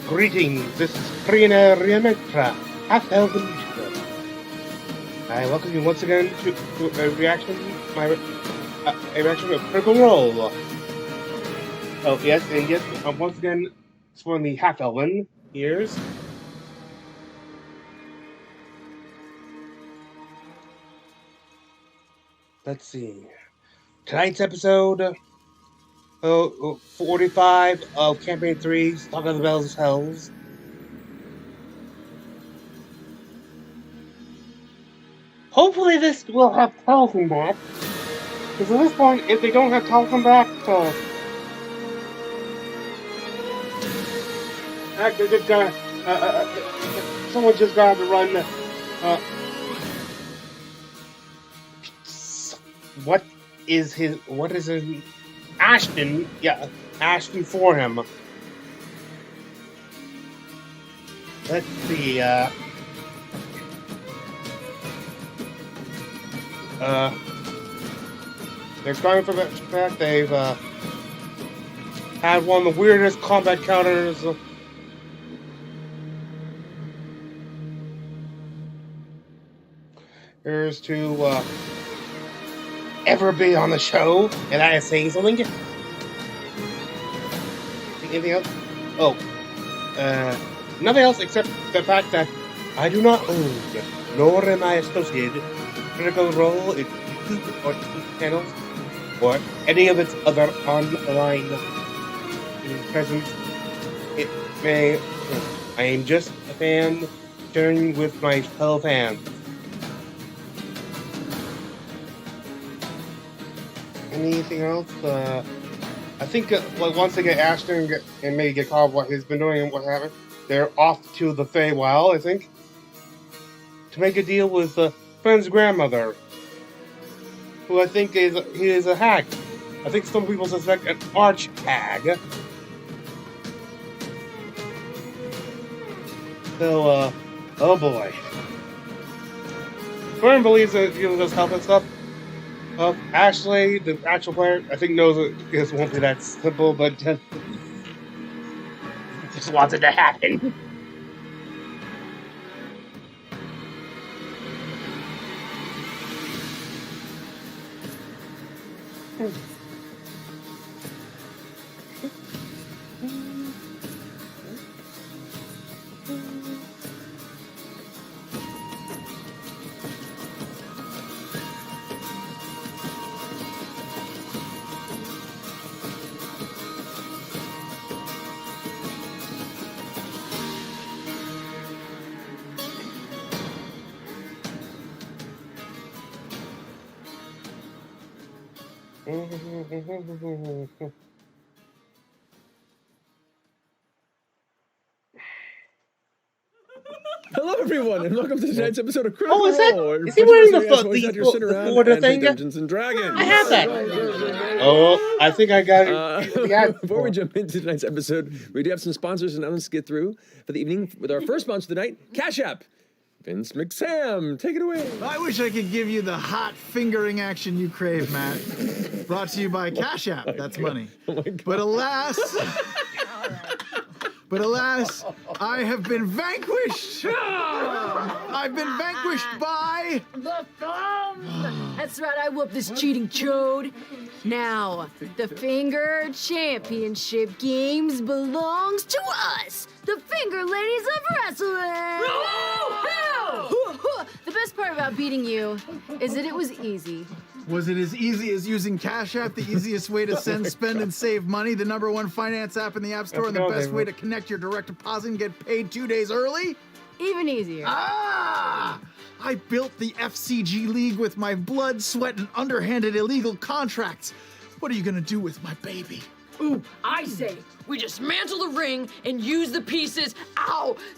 Greetings, this is Reconnecting, half-elven. I welcome you once again to a reaction to Critical Role. Oh, yes, and yes, once again, it's for the half-elven ears. Let's see. Tonight's episode 45 of Campaign 3, Song of the Bells Hells. Hopefully this will have Talisman back. Because at this point, if they don't have Talisman back, someone just got to run. What is his Ashton? Yeah, Ashton for him. Let's see. They're going for the fact they've had one of the weirdest combat counters. There's to ever be on the show, and I is saying something. Anything else? Oh, nothing else except the fact that I do not own, nor am I associated with Critical Role in YouTube or TV channels or any of its other online presence. I am just a fan sharing with my fellow fans. Anything else? I think once they get Ashton and maybe get caught what he's been doing and what happened, they're off to the Feywild, I think, to make a deal with Friend's grandmother, who I think is a hag. I think some people suspect an arch hag. So, oh boy. Fern believes that he'll just help and stuff. Ashley, the actual player, I think knows that this won't be that simple, but just wants it to happen. Hello, everyone, and welcome to tonight's episode of Critical Oh, is that? Role. Is he wearing the thing? Dungeons and Dragons. I have that. Oh, I think I got it. Before we jump into tonight's episode, we do have some sponsors and announcements to get through for the evening with our first sponsor tonight, Cash App. Vince McSam, take it away. I wish I could give you the hot fingering action you crave, Matt. Brought to you by Cash App. That's money. Oh my God. But alas, I have been vanquished. I've been vanquished by the thumb. That's right, I whooped this cheating chode. Now, the Finger Championship Games belongs to us, the Finger Ladies of Wrestling. The best part about beating you is that it was easy. Was it as easy as using Cash App, the easiest way to send, spend, and save money, the #1 finance app in the App Store, and the best way to connect your direct deposit and get paid 2 days early? Even easier. I built the F.C.G League with my blood, sweat, and underhanded illegal contracts. What are you gonna do with my baby? Ooh, I say we dismantle the ring and use the pieces,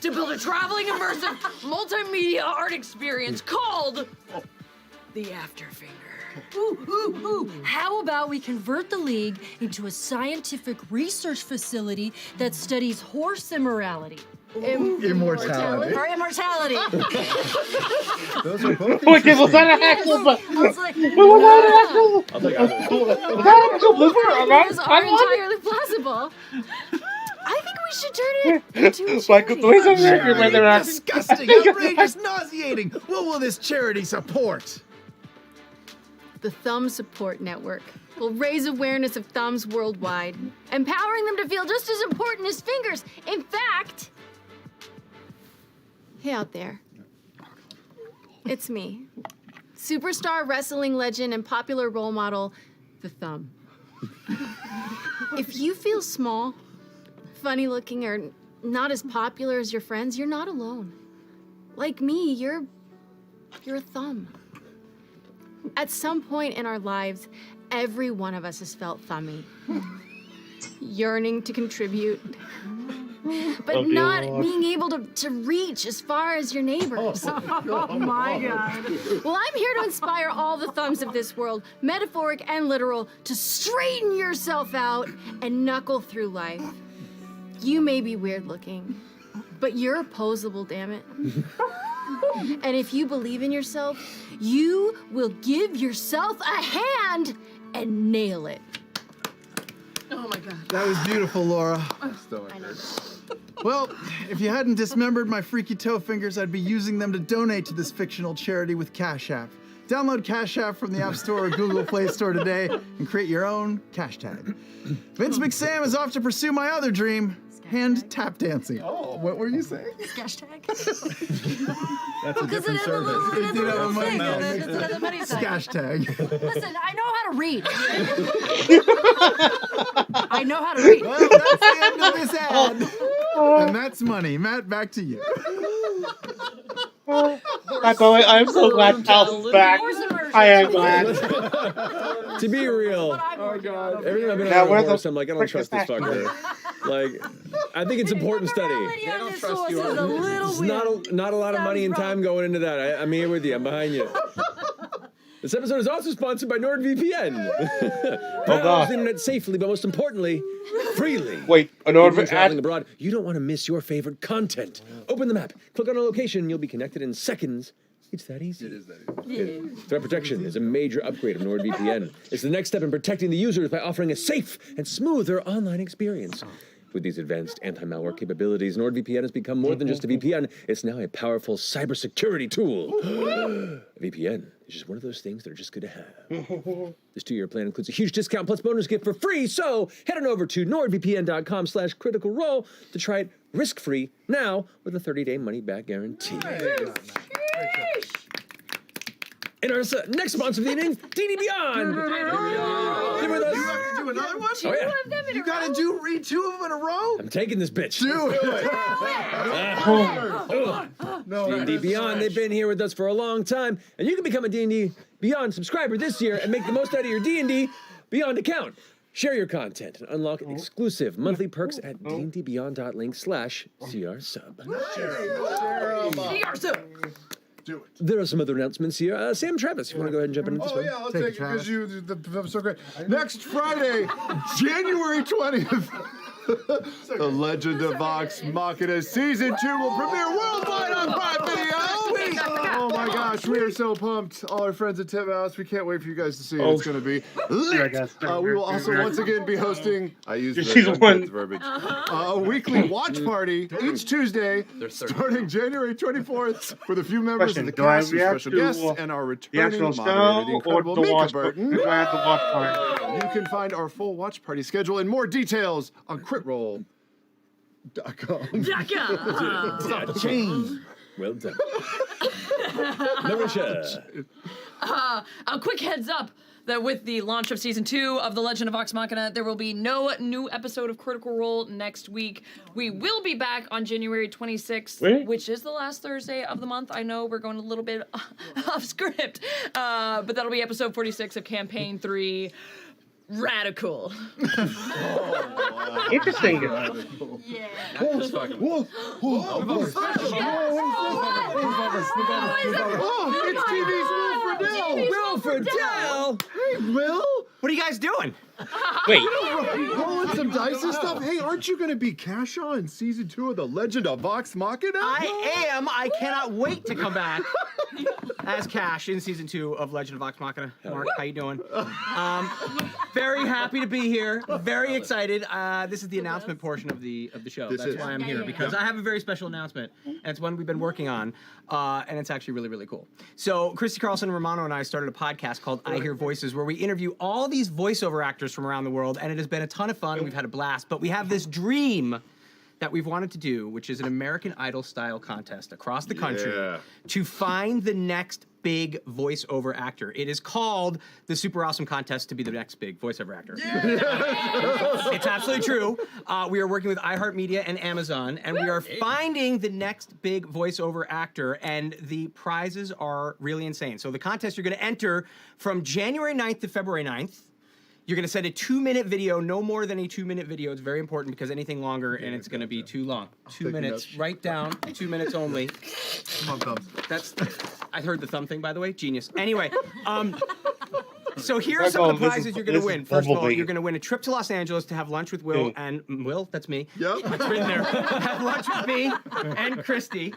to build a traveling immersive multimedia art experience called the Afterfinger. Ooh. How about we convert the league into a scientific research facility that studies horse immorality? Immortality. Or immortality. Those are both Okay, was that an actual? I was like, Was that an actual? I'll take either. Was that an actual blooper? those are entirely plausible. I think we should turn it into a Like charity. the way some American when they're acting. Disgusting, outrageous, nauseating. What will this charity support? The Thumb Support Network will raise awareness of thumbs worldwide, empowering them to feel just as important as fingers. In fact, hey out there, it's me, superstar wrestling legend and popular role model, the Thumb. If you feel small, funny looking, or not as popular as your friends, you're not alone. Like me, you're a thumb. At some point in our lives, every one of us has felt thummy, yearning to contribute, but not being able to reach as far as your neighbors. Oh my God. Well, I'm here to inspire all the thumbs of this world, metaphoric and literal, to straighten yourself out and knuckle through life. You may be weird looking, but you're opposable, damn it. And if you believe in yourself, you will give yourself a hand and nail it. Oh my God. That was beautiful, Laura. Well, if you hadn't dismembered my freaky toe fingers, I'd be using them to donate to this fictional charity with Cash App. Download Cash App from the App Store or Google Play Store today and create your own cash tag. Vince McSam is off to pursue my other dream, hand tap dancing. Oh, what were you saying? Hashtag. That's a different service. It's You know, a money thing. tag. It's a money tag. Cash tag. Listen, I know how to read. I know how to read. Well, that's the end of this ad. And that's money. Matt, back to you. I'm so glad Pal's back. I am glad. To be real, Oh God. every time I've been Now, on where a the horse, I'm like, I don't frick trust is this that? fucker. Like, I think it's important study. They don't trust you. Is a little It's weird. not a lot of money and time going into that. I'm here with you. I'm behind you. This episode is also sponsored by NordVPN. Browse the internet safely, but most importantly, freely. Wait, an If order you're traveling ad? abroad, you don't want to miss your favorite content. Open the map, click on a location, and you'll be connected in seconds. It's that easy. It is that easy. Threat protection is a major upgrade of NordVPN. It's the next step in protecting the users by offering a safe and smoother online experience. With these advanced anti-malware capabilities, NordVPN has become more than just a VPN. It's now a powerful cybersecurity tool. A VPN is just one of those things that are just good to have. This 2-year plan includes a huge discount plus bonus gift for free, so head on over to nordvpn.com/criticalrole to try it risk-free now with a 30-day money-back guarantee. And our next sponsor of the evening, D&D Beyond. You're with us. You have to do another one? Oh, yeah. You gotta read 2 of them in a row? I'm taking this bitch. Do it. D&D Beyond, they've been here with us for a long time, and you can become a D&D Beyond subscriber this year and make the most out of your D&D Beyond account. Share your content and unlock exclusive monthly perks at dndbeyond.link/CRsub. Do it. There are some other announcements here. Sam Travis, you want to go ahead and jump into this Oh one? yeah, I'll Take take it, it because Travis. that was so great. Next Friday, January 20th, The Legend of Vox Machina Season 2 will premiere worldwide on Prime Video. Oh my gosh, we are so pumped. All our friends at Tip House, we can't wait for you guys to see it. It's going to be lit. We will also once again be hosting, I use Season 1. verbiage, a weekly watch party each Tuesday, starting January 24th, with a few members of the Do I cast, some react special to, guests, and our The returning actual moderator, the show or incredible the Mika watch Burton. party? Do I have the watch party? You can find our full watch party schedule and more details on critroll.com. Change. Well done. Marisha. A quick heads up that with the launch of season 2 of The Legend of Vox Machina, there will be no new episode of Critical Role next week. We will be back on January 26th, Really? which is the last Thursday of the month. I know we're going a little bit off script, but that'll be episode 46 of Campaign 3. Radical. Interesting. Oh, it's TV's Will Friedle. Will Friedle. Hey, Will? What are you guys doing? Wait. Rolling some dice and stuff. Hey, aren't you going to be Kasha in season 2 of The Legend of Vox Machina? I am. I cannot wait to come back as Cash in season 2 of Legend of Vox Machina. Mark, how you doing? Very happy to be here. Very excited. This is the announcement portion of the show. That's why I'm here, because I have a very special announcement, and it's one we've been working on, and it's actually really, really cool. So Christy Carlson Romano and I started a podcast called I Hear Voices, where we interview all these voiceover actors from around the world, and it has been a ton of fun. We've had a blast, but we have this dream that we've wanted to do, which is an American Idol style contest across the country to find the next big voiceover actor. It is called the Super Awesome Contest to be the next big voiceover actor. It's absolutely true. We are working with iHeartMedia and Amazon, and we are finding the next big voiceover actor, and the prizes are really insane. So the contest, you're going to enter from January 9th to February 9th. You're going to send a 2-minute video, no more than a 2-minute video. It's very important because anything longer and it's going to be too long. 2 minutes, write down, 2 minutes only. Come on, thumbs. I heard the thumb thing, by the way. Genius. Anyway, so here are some of the prizes you're going to win. First of all, you're going to win a trip to Los Angeles to have lunch with Will and Will. That's me. Yep. It's written there. Have lunch with me and Christy.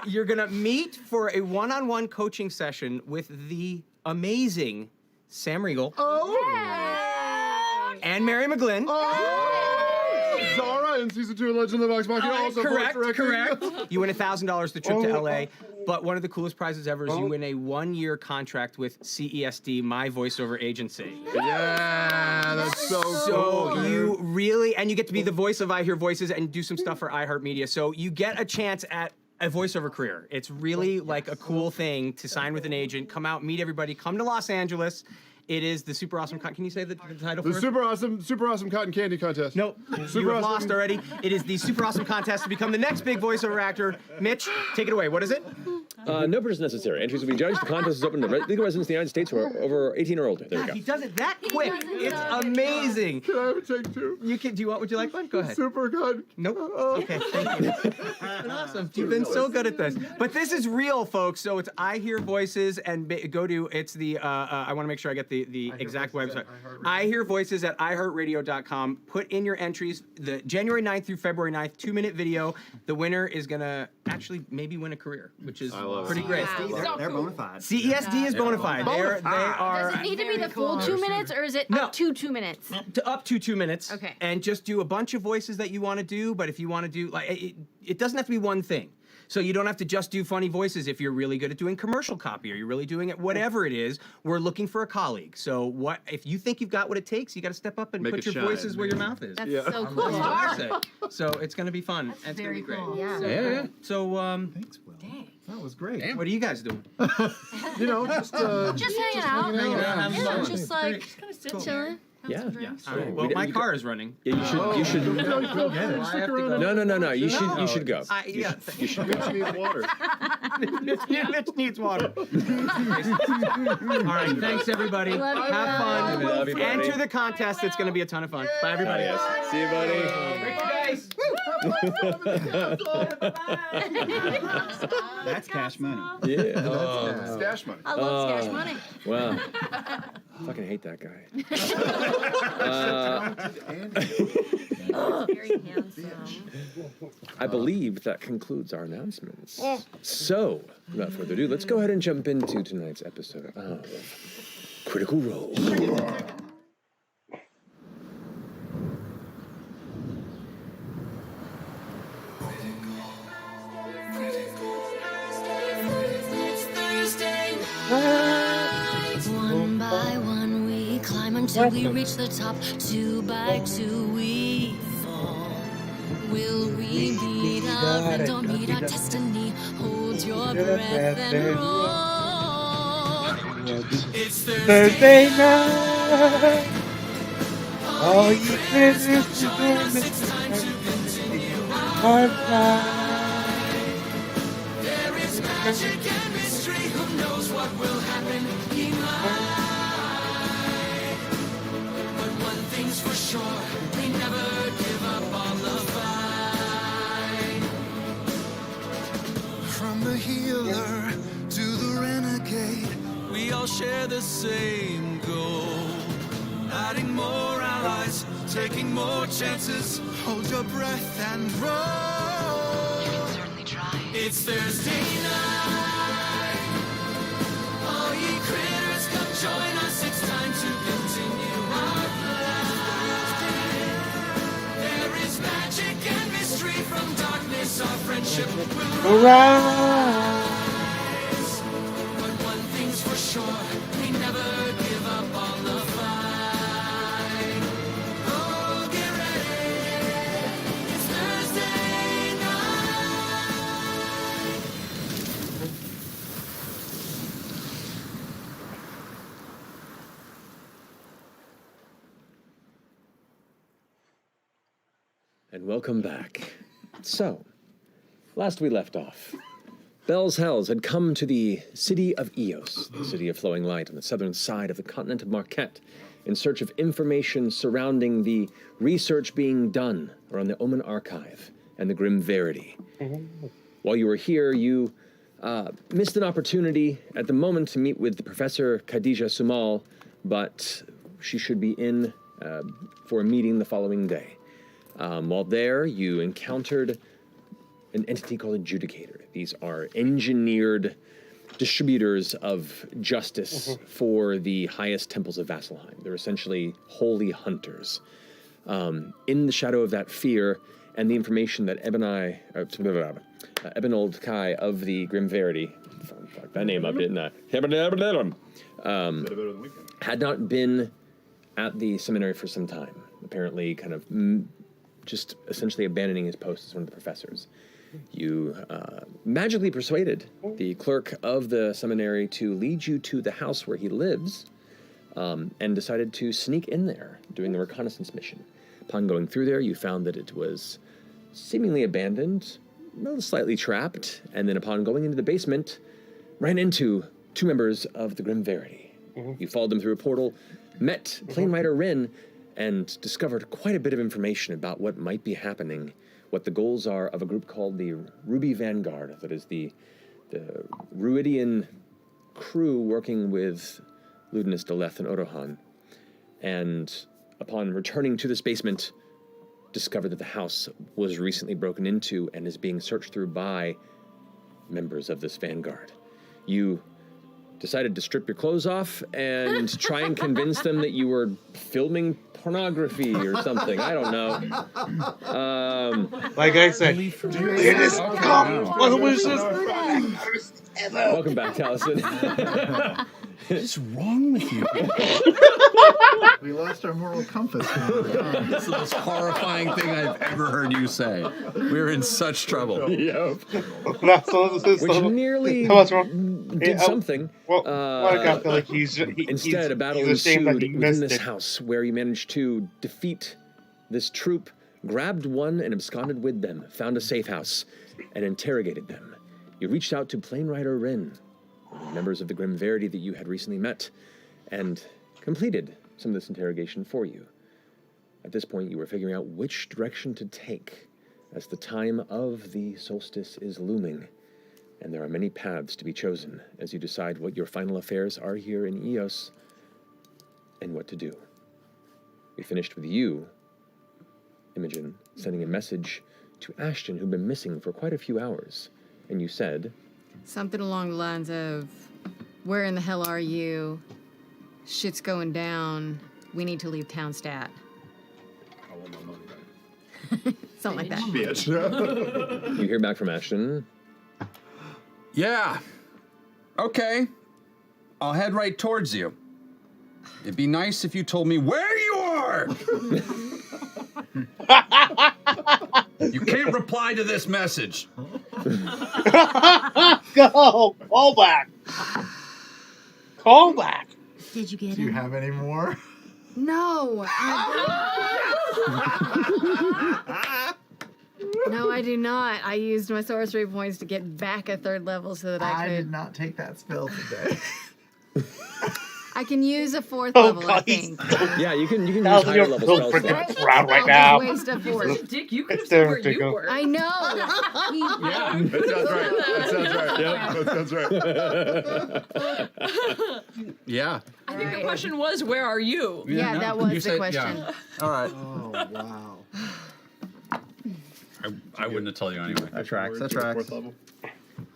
You're going to meet for a one-on-one coaching session with the amazing Sam Riegel. And Mary McGlynn. Zara in season 2 of Legend of the Vox Machina. Also correct. You win $1,000 the trip to LA. Oh. But one of the coolest prizes ever is you win a 1-year contract with CESD, my voiceover agency. Yeah, that's so cool. So you really, and you get to be the voice of I Hear Voices and do some stuff for iHeartMedia. So you get a chance at a voiceover career. It's really like a cool thing to sign with an agent, come out, meet everybody, come to Los Angeles. It is the Super Awesome. Can you say the title for The us? Super Awesome Cotton Candy Contest. Nope. You have lost already. It is the Super Awesome Contest to become the next big voiceover actor. Mitch, take it away. What is it? No purchase necessary. Entries will be judged. The contest is open to legal residents of the United States who are over 18 or older. There you God, go. he does it that quick. It's amazing. Can I have a take 2? You can. Do you want? Would you like one? Go ahead. Super good. Nope. Okay, thank you. Awesome. You've been so good at this. But this is real, folks. So it's I Hear Voices, and go to, it's the, I want to make sure I get the exact website. I Hear Voices at iHeartRadio.com. Put in your entries. The January 9th through February 9th, 2-minute video. The winner is going to actually maybe win a career, which is pretty great. They're bona fide. CESD is bona fide. They are. Does it need to be the full 2 minutes, or is it up to 2 minutes? Up to 2 minutes. Okay. And just do a bunch of voices that you want to do. But if you want to do, like, it doesn't have to be one thing. So you don't have to just do funny voices if you're really good at doing commercial copy or you're really doing it, whatever it is. We're looking for a colleague. So what if you think you've got what it takes, you got to step up and put your voices where your mouth is. That's so cool. So it's going to be fun. And it's going to be great. Cool. Yeah. Yeah. So Thanks, Will. That was great. what are you guys doing? You know, just Hanging out. having fun. Just like chilling. Yeah. All right. Well, my car is running. Yeah, you should. I have to go. No. You should go. Yeah. You should go. need water. Mitch needs water. All right, thanks everybody. Love you, Have fun. Love you, buddy. Enter the contest. It's going to be a ton of fun. Bye, everybody. Yes. See you, buddy. That's cash money. Yeah. Stash money. I love Cash Money. Wow. Fucking hate that guy. Very handsome. I believe that concludes our announcements. So, without further ado, let's go ahead and jump into tonight's episode of Critical Role. One by one we climb until we reach the top. 2 by 2 we fall. Will we meet our friend or meet our destiny? Hold your breath and roll. It's Thursday night. All you prisoners to do it's time to continue. our life. There is magic and mystery. Who knows what will happen? He might. But one thing's for sure, we never give up on the fight. From the healer to the renegade, we all share the same goal. Adding more taking more chances. Hold your breath and roll. You can certainly try. It's Thursday night. All ye critters, come join us. It's time to continue our flight. There is magic and mystery from darkness. Our friendship will rise. But one thing's for sure, we never give up on the fight. Oh, get ready. It's Thursday night. And welcome back. So, last we left off, Bell's Hells had come to the city of Eos, the city of flowing light on the southern side of the continent of Marquette, in search of information surrounding the research being done around the Omen Archive and the Grim Verity. While you were here, you missed an opportunity at the moment to meet with the Professor Khadija Sumal, but she should be in for a meeting the following day. While there, you encountered an entity called Adjudicator. These are engineered distributors of justice for the highest temples of Vasselheim. They're essentially holy hunters. In the shadow of that fear and the information that Ebenold Kai of the Grim Verity, fuck that name up, didn't I? Had not been at the seminary for some time, apparently kind of just essentially abandoning his post as one of the professors. You magically persuaded the clerk of the seminary to lead you to the house where he lives, and decided to sneak in there, doing a reconnaissance mission. Upon going through there, you found that it was seemingly abandoned, slightly trapped, and then upon going into the basement, ran into two members of the Grim Verity. You followed them through a portal, met Plane Rider Rin, and discovered quite a bit of information about what might be happening, what the goals are of a group called the Ruby Vanguard, that is the Ruidian crew working with Ludinus Deleth and Odohan. And upon returning to this basement, discovered that the house was recently broken into and is being searched through by members of this Vanguard. You decided to strip your clothes off and try and convince them that you were filming pornography or something. I don't know. Like I said, it is come. Welcome back, Taliesin. What is wrong with you? We lost our moral compass. This is the most horrifying thing I've ever heard you say. We're in such trouble. Yep. Which nearly did something. Well, I feel like instead, a battle ensued within this house where you managed to defeat this troop, grabbed one and absconded with them, found a safe house, and interrogated them. You reached out to Plane Rider Rin, members of the Grim Verity that you had recently met, and completed some of this interrogation for you. At this point, you were figuring out which direction to take, as the time of the solstice is looming, and there are many paths to be chosen as you decide what your final affairs are here in Eos and what to do. We finished with you, Imogen, sending a message to Ashton, who'd been missing for quite a few hours, and you said... Something along the lines of, where in the hell are you? Shit's going down. We need to leave town stat. I want my money back. Something like that. Bitch. You hear back from Ashton. Yeah. Okay. I'll head right towards you. It'd be nice if you told me where you are! You can't reply to this message. Go! Call back! Call back! Did you get Do you have any more? No. No, I do not. I used my sorcery points to get back a third level so that I could... did not take that spell today. I can use a 4th Oh, level, I God, think. Yeah, you can use That was higher your level little spell freaking slots. crowd right I'll now. just waste a 4th. Dick, you could have It's said where you ridiculous. were. I know. Yeah, that sounds right. That sounds right. Yeah. I think the question was, where are you? Yeah, no, that you was the said- question. yeah. All right. Oh, wow. I wouldn't have told you anyway. That tracks. That tracks. Fourth level.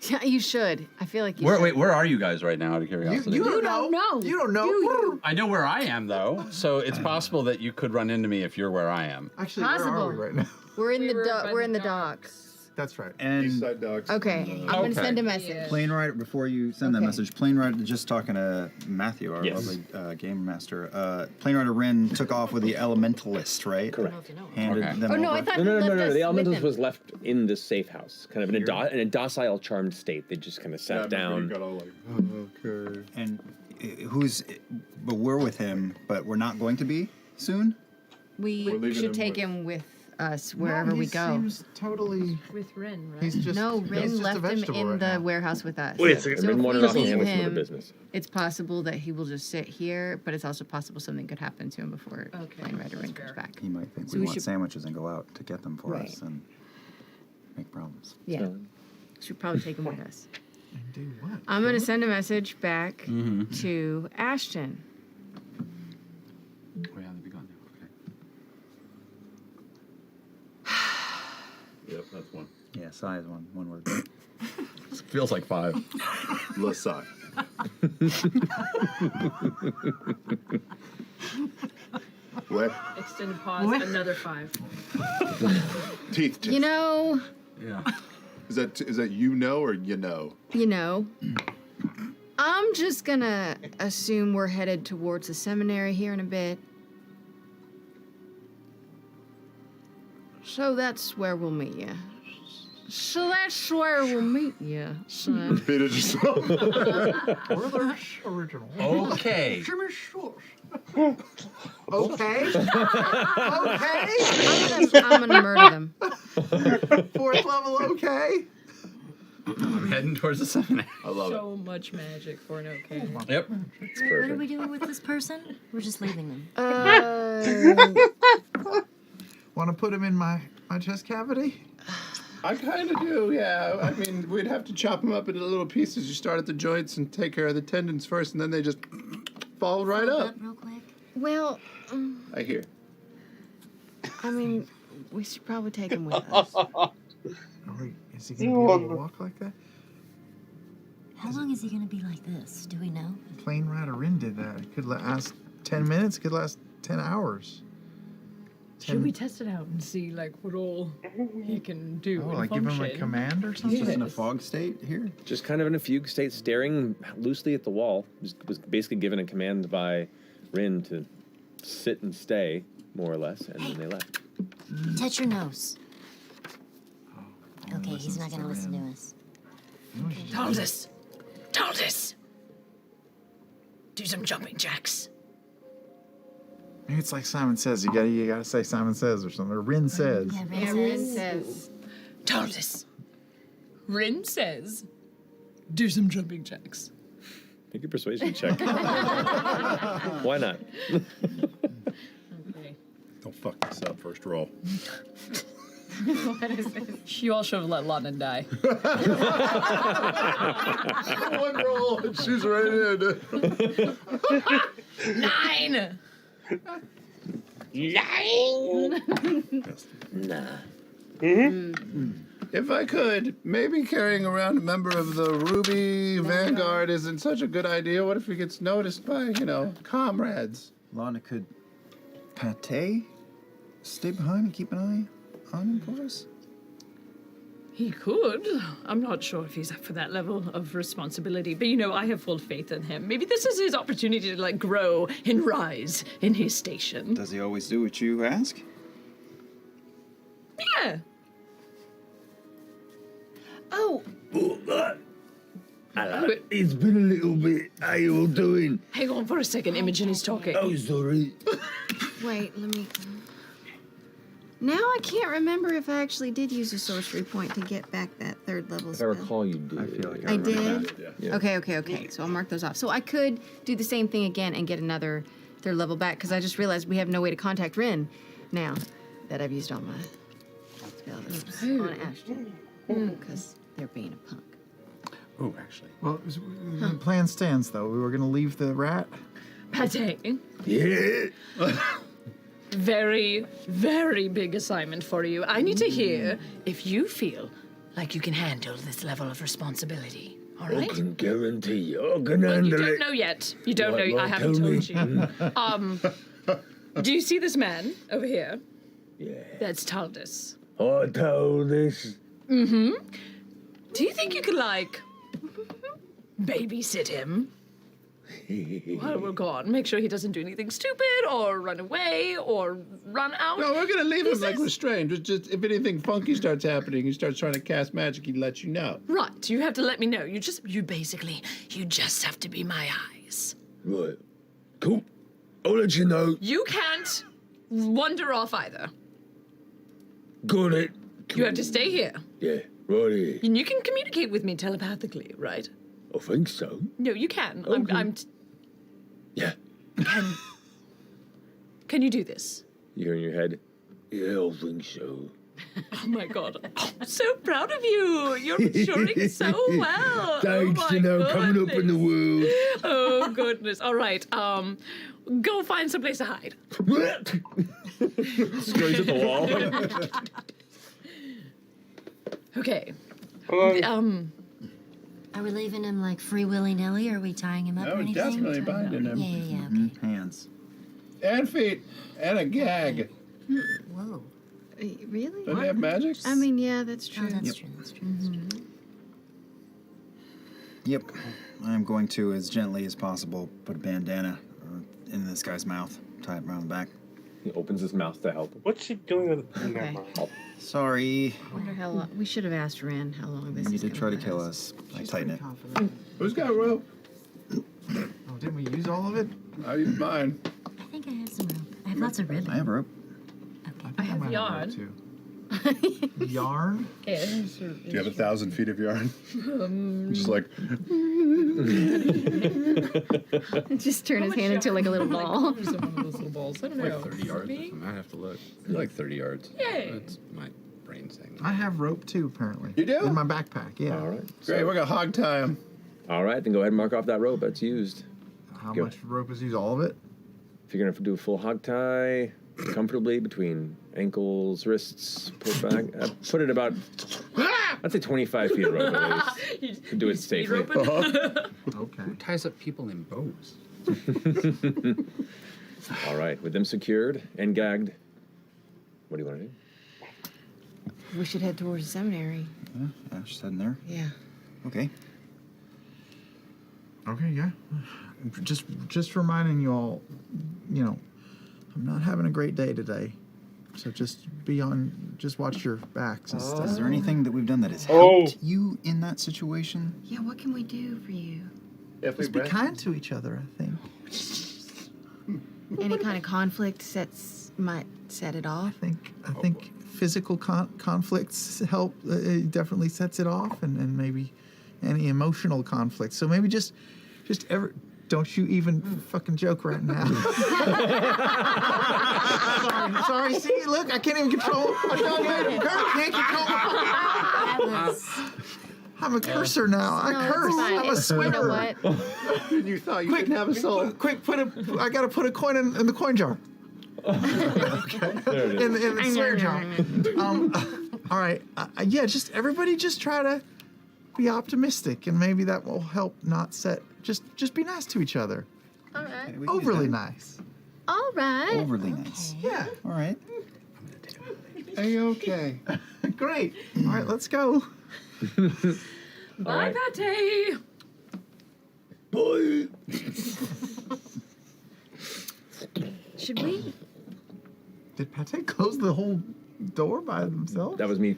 Yeah, you should. I feel like you should. Wait, where are you guys right now, out of curiosity? You don't know. You don't know. Do you? I know where I am, though, so it's possible that you could run into me if you're where I am. Actually, where are Possible. we right now? We're in We the were by we're the in the docks. docks. That's right. East And side dogs. Okay, I'm gonna Okay. send a message. plane ride before you send that Okay. message. Plane ride. Just talking to Matthew, our Yes. lovely game master. Plane rider Rin took off with the elementalist, right? Correct. Handed Okay. them Oh no, over. I thought No. he left us The with elementals him. was left in this safe house, kind of in a docile, charmed state. They just kind of Yeah, I sat remember you down. got all like, okay. And but we're with him, but we're not going to be soon. We We're leaving should him take with- him with us wherever No, we he go. Seems totally. With Rin, right? He's just. No, he's Rin just a left him vegetable in right the now. warehouse with us. Wait a second. So Rin if wanted we off to leave handle some other him, business. it's possible that he will just sit here, but it's also possible something could happen to him before Okay, Plane Rider Rin that's comes fair. back. He might think So we we want should- sandwiches and go out to get them for Right. us and make problems. Yeah, should probably take him with us. And do what? I'm gonna send a message back Mm-hmm. to Ashton. Oh, yeah, they'll be gone now. Okay. Yep, that's one. Yeah, size one word. Feels like 5. Lasai. What? Extended pause, another 5. Teeth. You know, Yeah. Is that you know or you know? I'm just gonna assume we're headed towards the seminary here in a bit. So that's where we'll meet you. So that's where we'll meet you, son. Peter just. Brother original. Okay. Okay. Okay. I'm gonna murder them. 4th level. Okay. I'm heading towards the seminary. I love it. So much magic for an okay. Yep. It's What are perfect. we doing with this person? We're just leaving them. Want to put him in my chest cavity? I kind of do, yeah. I mean, we'd have to chop them up into little pieces. You start at the joints and take care of the tendons first, and then they just fall right Hold up. up real quick. Well, I hear. I mean, we should probably take him with us. Or is he gonna be able to walk like that? How long is he gonna be like this? Do we know? Plane Rider Rin did that. It could last 10 minutes. It could last 10 hours. Should we test it out and see like what all he can do Oh, and like give him a function? command or He's something? just in a Yes. fog state here. Just kind of in a fugue state, staring loosely at the wall. Was basically given a command by Rin to sit and stay, more or less, and then they left. Touch your nose. Oh, Okay, he's not gonna listen to us. Taldus! Taldus! Do some jumping jacks. Maybe it's like Simon Says. You gotta say Simon Says or something. Or Rin Says. Yeah, Yeah, Rin Rin says. says. Taldus! Rin says, do some jumping jacks. Make a persuasion check. Why not? Okay. Don't fuck this up, first roll. You all should have let London die. One roll, and she's right in. 9! If I could, maybe carrying around a member of the Ruby Vanguard isn't such a good idea. What if he gets noticed by, comrades? Lana, could Pate stay behind and keep an eye on him for us? He could. I'm not sure if he's up for that level of responsibility, but I have full faith in him. Maybe this is his opportunity to grow and rise in his station. Does he always do what you ask? Yeah. Oh, It's been a little bit. How you all doing? Hang on for a second, Imogen is talking. Oh, sorry. wait, let me. Now I can't remember if I actually did use a sorcery point to get back that third level If I spell. recall, you did. I feel like I did? Yeah. Okay. So I'll mark those off. So I could do the same thing again and get another third level back, because I just realized we have no way to contact Rin now that I've used all my spells on Ashton. Because they're being a punk. Oh, actually. Well, the plan stands, though. We were going to leave the rat. Pate, Yeah. very, very big assignment for you. I need to hear if you feel like you can handle this level of responsibility. All I right? can guarantee you can You handle don't it. know yet. You don't What, know. I what, haven't tell me? told you. Do you see this man over here? Yeah. That's Taldus. I told this. Mm-hmm. Do you think you could, like, babysit him while we're gone? Make sure he doesn't do anything stupid or run away or run out? No, we're gonna leave him like restrained. Just if anything funky starts happening, he starts trying to cast magic, he'd let you know. Right, you have to let me know. You just have to be my eyes. Right. Cool. I'll let you know. You can't wander off either. Got it. You have to stay here. Yeah, right here. And you can communicate with me telepathically, right? I think so. No, you can. Okay. Yeah. Can you do this? You hear in your head, Yeah, I think so. Oh my god. I'm so proud of you. You're maturing so well. Thanks, oh my you know, coming up in the world. Oh goodness. All right. Go find some place to hide. scurries at the wall. Okay. Are we leaving him like free willy-nilly, or are we tying him up or No, anything? definitely binding him. Yeah, okay. Hands. And feet. And a gag. Whoa. Really? Don't they have magic? I mean, yeah, that's true. Oh, that's true, that's true. Yep. I'm going to, as gently as possible, put a bandana in this guy's mouth, tie it around the back. He opens his mouth to help. What's she doing with Okay. Sorry. I wonder how long. We should have asked Rin how long this You is did gonna try to last. kill us. I tighten it. Who's got rope? Oh, didn't we use all of it? I use mine. I think I have some rope. I have lots of ribbon. I have rope. I have might yarn. too. Yarn? Yes. Do you have 1,000 feet of yarn? Just like, Just turn his hand into like a little ball. One of those little balls. I don't know. 30 yards. I might have to look. Like 30 yards. Yay. That's my brain saying. I have rope too, apparently. You do? In my backpack, yeah. All right. great, we're gonna hog tie him. All right, then go ahead and mark off that rope. That's used. How Go. much rope is used? All of it? If you're going to do a full hog tie, comfortably between ankles, wrists, push back, put it about, I'd say 25 feet of rope at least. To do it safely. Okay. Who ties up people in bows? All right, with them secured and gagged, what do you want to do? We should head towards the seminary. Yeah, just heading there. Yeah. Okay. Okay, yeah. Just reminding you all, you know, I'm not having a great day today. So just watch your backs and stuff. Is there anything that we've done that has Oh. helped you in that situation? Yeah, what can we do for you? Just be kind to each other, I think. Any kind of conflict might set it off. I think physical conflicts help. It definitely sets it off, and maybe any emotional conflicts. So maybe just don't you even fucking joke right now. sorry. See, look, I can't even control. I can't control. I'm a cursor now. I No, curse. it's fine. I'm a swearer. You know what? You thought you didn't have a soul. Quick, I gotta put a coin in the coin jar. There it is. In the swear jar. All right. Yeah, everybody just try to be optimistic, and maybe that will help not set. Just be nice to each other. All right. We can do Overly that. nice. All right. Overly nice. Yeah. All right. A-okay. Great. All right, let's go. Bye, Pate. Boy. Should we? Did Pate close the whole door by themselves? That was me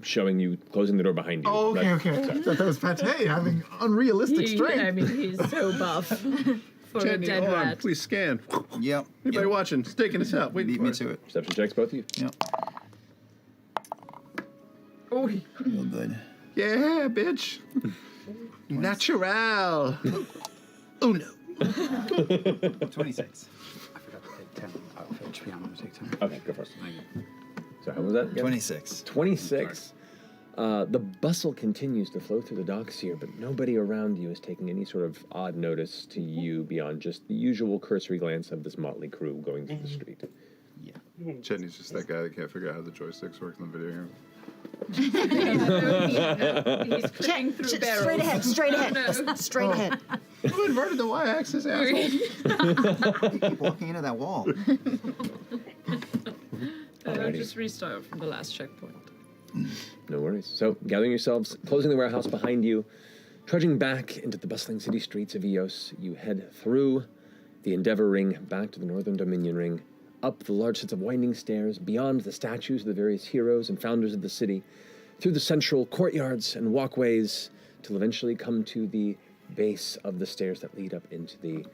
showing you, closing the door behind you. Oh, okay. I thought that was Pate having unrealistic strength. I mean, he's so buff. For a Jenny, dead hold on. rat. Please scan. Yep. Anybody watching? It's taking us out. Wait Beat for me it. to it. Perception checks, both of you. Yep. Oh, Real good. Yeah, bitch. Natural. Oh no. 26. I forgot to take 10 out of HP. I'm going to take 10. Okay, go first. So how was that? again? 26. 26. The bustle continues to flow through the docks here, but nobody around you is taking any sort of odd notice to you beyond just the usual cursory glance of this motley crew going through the street. Chetney's just that guy that can't figure out how the joysticks work in the video game. he's clicking through barrels. Straight ahead. Straight ahead. Who inverted the y-axis, asshole? You keep walking into that wall. I'll just restart from the last checkpoint. No worries. So, gathering yourselves, closing the warehouse behind you, trudging back into the bustling city streets of Eos, you head through the Endeavor Ring, back to the Northern Dominion Ring, up the large sets of winding stairs, beyond the statues of the various heroes and founders of the city, through the central courtyards and walkways, till eventually come to the base of the stairs that lead up into the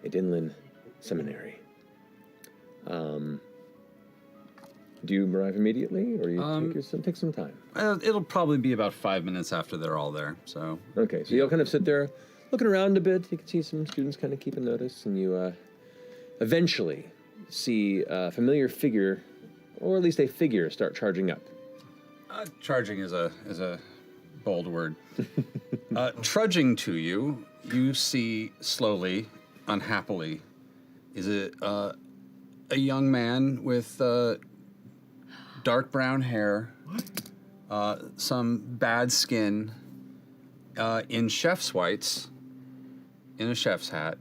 Reconnecting Seminary. Do you arrive immediately, or you take some time? It'll probably be about 5 minutes after they're all there, so... Okay, so you'll kind of sit there looking around a bit. You can see some students kind of keeping notice, and you eventually see a familiar figure, or at least a figure, start charging up. Charging is a bold word. Trudging to you, you see slowly, unhappily, is it a young man with dark brown hair, some bad skin, in chef's whites, in a chef's hat,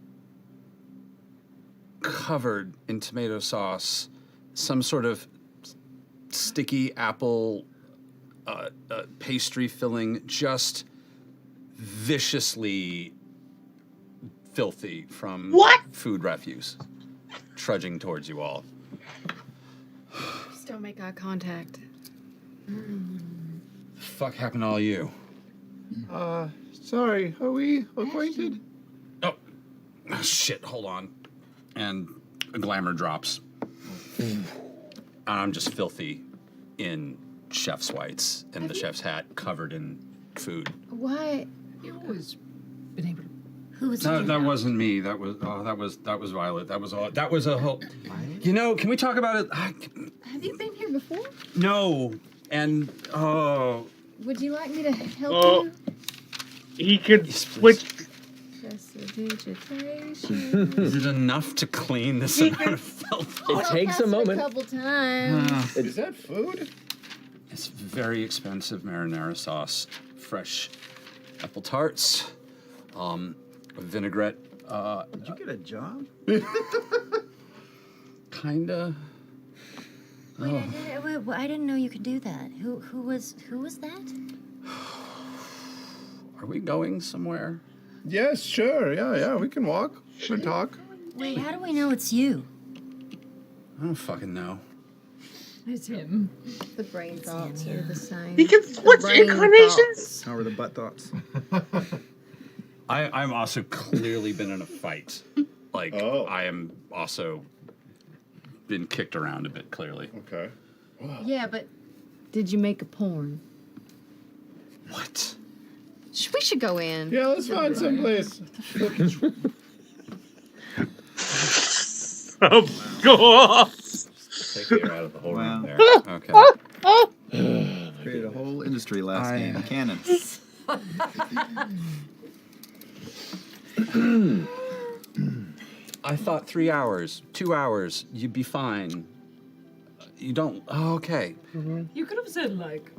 covered in tomato sauce, some sort of sticky apple pastry filling, just viciously filthy from food refuse, trudging towards you all. Just don't make eye contact. The fuck happened to all you? Sorry, are we acquainted? Oh, shit, hold on. And a glamour drops. And I'm just filthy in chef's whites and the chef's hat covered in food. Why? You always been able to. Who was That wasn't me. That was Violet. That was all. That was a whole. You know, can we talk about it? Have you been here before? No. And Would you like me to help you? He could switch. Prestidigitation. is it enough to clean this amount of filth? It takes a moment. A couple times. Is that food? It's very expensive marinara sauce, fresh apple tarts, vinaigrette. Did you get a job? Kinda. Wait, I didn't know you could do that. Who was that? Are we going somewhere? Yes, sure. Yeah, we can walk. We can talk. Wait, how do we know it's you? I don't fucking know. It's him. The brain thoughts are the same. He can switch incarnations. How are the butt thoughts? I'm also clearly been in a fight. Like, I am also been kicked around a bit, clearly. Okay. Yeah, but did you make a porn? What? We should go in. Yeah, let's find someplace. Oh, God. Take the air out of the whole room there. Okay. Created a whole industry last game. Canon. I thought 3 hours, 2 hours, you'd be fine. You don't. Oh, okay. You could have said, like,